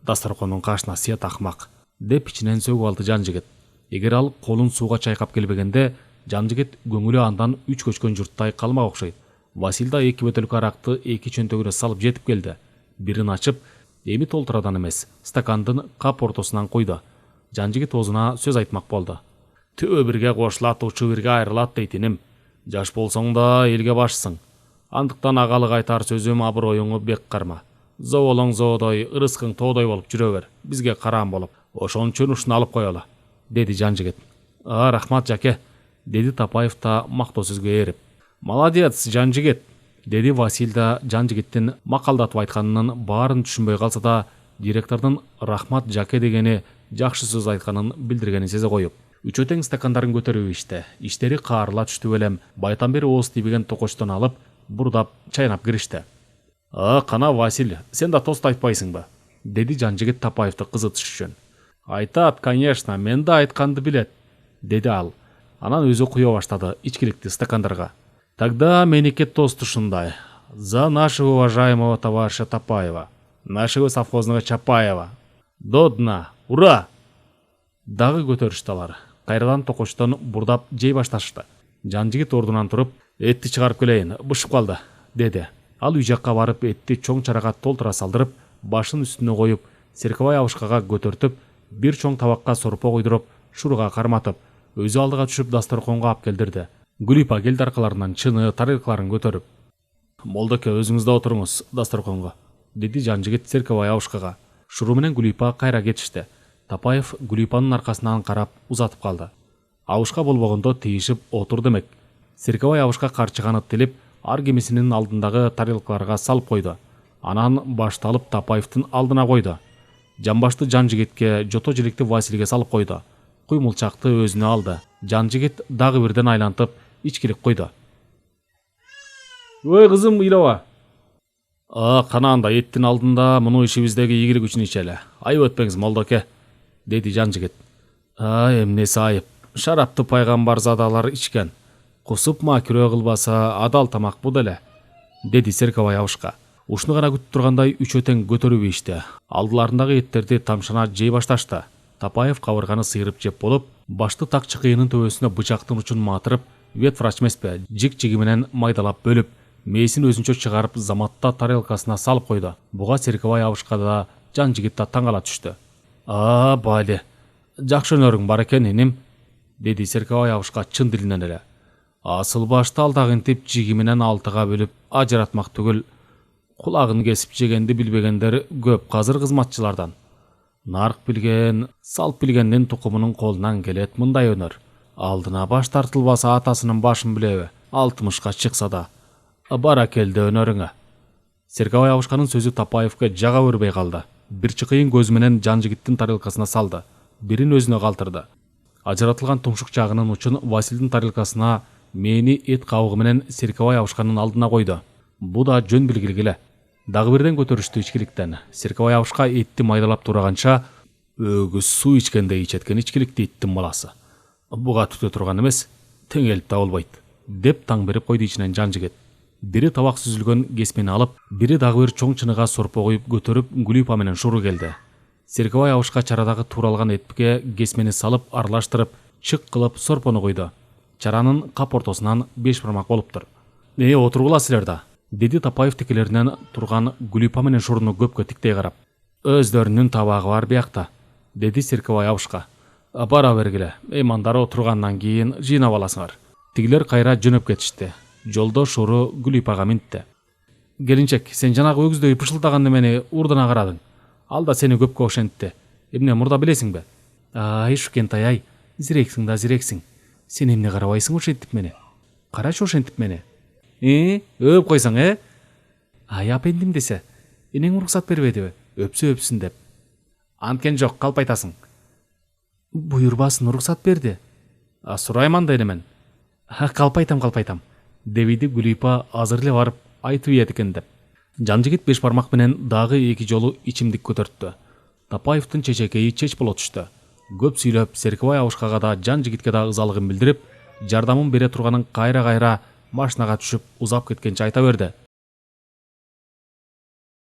Дасторкондун кашына сыят акмак, деп ичинен сөгүп алды жан жигит. Эгер ал колун сууга чайкап келбегенде, жан жигит көңүлү андан 3 көчкөн журттай калмак окшойт. Василь да 2 бөтөлкө аракты 2 чөнтөгүнө салып жетип келди. Бирин ачып, эми толтурадан эмес, стакандын кап ортосунан койду. Жан жигит оозуна сөз айтмак болду. Түбө бирге кошулат, учу бирге айрылат дейтиним. Жаш болсоң да элге башсың. Андыктан агалык айтар сөзүм аброюңу бек карма. Зоолоң зоодой, ырыскың тоодой болуп жүрө бер. Бизге караан болуп, ошон үчүн ушуну алып коелу, деди жан жигит. Рахмат жаке, деди Тапаев та мактоо сөзгө ээрип. Молодец, жан жигит, деди Василь да жан жигиттин макалдатып айтканынын баарын түшүнбөй калса да, директордун рахмат жаке дегени жакшы сөз айтканын билдиргенин сезе коюп. Үчөө тең стакандарын көтөрүп ичти. Иштери каарыла түштү белем, байтан бери ооз тийбеген токочтон алып, бурдап чайнап киришти. Кана Василь, сен да тост айтпайсыңбы? Деди жан жигит Тапаевди кызытыш үчүн. Айтат, конечно, мен да айтканды билет, деди ал. Анан өзү куя баштады ичкиликти стакандарга. Тогда меники тост ушундай. За нашего уважаемого товарища Тапаева, нашего совхозного Чапаева. До дна. Ура! Дагы көтөрүштү алар. Кайрадан токочтон бурдап жей башташты. Жан жигит ордунан туруп, этти чыгарып келейин, бышып калды, деди. Ал үй жакка барып этти чоң чарага толтура салдырып, башын үстүнө коюп, серковай абышкага көтөртүп, бир чоң табакка сорпо койдуруп, шуруга карматып, өзү алдыга түшүп дасторконго ап келдирди. Гүлипа келди аркаларынан чыны, тарелкаларын көтөрүп. Молдоке, өзүңүз да отуруңуз дасторконго, деди жан жигит серковай абышкага. Шуру менен Гүлипа кайра кетишти. Тапаев Гүлипанын аркасынан карап узатып калды. Абышка болбогондо тийишип отур демек. Серковай абышка карчыганы тилип, ар кемесинин алдындагы тарелкаларга салып койду. Анан башты алып Тапаевдин алдына койду. Жамбашты жан жигитке, жото желекти Васильге салып койду. Куймулчакты өзүнө алды. Жан жигит дагы бирден айлантып, ичкилик койду. Ой кызым, ыйлаба. Кана анда эттин алдында муну ишибиздеги ийгилик үчүн ичели. Айып өтпеңиз молдоке, деди жан жигит. Эмнеси айып? Шарапты пайгамбарзадалар ичкен. Кусуп макирөө кылбаса адал тамак бу деле, деди серковай абышка. Ушуну гана күтүп тургандай үчөө тең көтөрүп ийишти. Алдыларындагы эттерди тамшана жей башташты. Тапаев кабырганы сыйрып жеп болуп, башты так чыкыйынын төбөсүнө бычактын учун матырып, ветврач эмеспи, жик-жиги менен майдалап бөлүп, мээсин өзүнчө чыгарып заматта тарелкасына салып койду. Буга серковай абышка да жан жигит да таң кала түштү. Бали, жакшы өнөрүң бар экен иним, деди серковай абышка чын дилинен эле. Асыл башты алдагынтип жиги менен алтыга бөлүп ажыратмак түгүл, кулагын кесип жегенди билбегендер көп казыр кызматчылардан. Нарк билген, салп билгендин тукумунун колунан келет мындай өнөр. Алдына баш тартылбаса атасынын башын билеби, 60ка чыкса да. Баракелде өнөрүңө. Серковай абышканын сөзү Тапаевге жага өрбөй калды. Бир чыкыйын көзү менен жан жигиттин тарелкасына салды. Бирин өзүнө калтырды. Ажыратылган тумшук жагынын учун Васильдин тарелкасына мээни эт кабыгы менен серковай абышканын алдына койду. Бу да жөн билгилгиле. Дагы бирден көтөрүштү ичкиликтен. Серкебай абышка этти майдалап тураганча, өгүз суу ичкендей ичеткен ичкиликти иттин баласы. Буга түтө турган эмес, теңелип да болбойт, деп таң берип койду ичинен жан жигит. Бири табак сүзүлгөн кесмени алып, бири дагы бир чоң чыныга сорпо коюп көтөрүп Гүлипа менен Шуру келди. Серкебай абышка чарадагы тууралган этпке кесмени салып аралаштырып, чык кылып сорпону койду. Чаранын кап ортосунан 5 бармак болуптур. Отургула силер да, деди Тапаев текелеринен турган Гүлипа менен Шуруну көпкө тиктей карап. Өздөрүнүн табагы бар биякта, деди Серкебай абышка. Бара бергиле, меймандар отургандан кийин жыйнап аласыңар. Тигилер кайра жөнөп кетишти. Жолдо Шуру Гүлипага минтти. Келинчек, сен жанагы өгүздөй пышылдаган немени урдуна карадың. Ал да сени көпкө ошентти. Эмне мурда билесиңби? Ай, Шукентай ай, зирексиң да зирексиң. Сен эмне карабайсың ошентип мени? Карачы ошентип мени. Өп койсоң, Ай, апендим десе, энең уруксат бербедиби? Өпсүн деп. Анткен жок, калп айтасың. Буйрбасын, уруксат берди. Сурайман да эремен. Калп айтам, дебиди Гүлипа азыр эле барып айтып ийет экен деп. Жан жигит 5 бармак менен дагы 2 жолу ичимдик көтөрттү. Тапаевдин чечекейи чеч боло түштү. Көп сүйлөп, Серкебай абышкага да жан жигитке да ызалыгын билдирип, жардамын бере турганын кайра машинага түшүп узап кеткенче айта берди.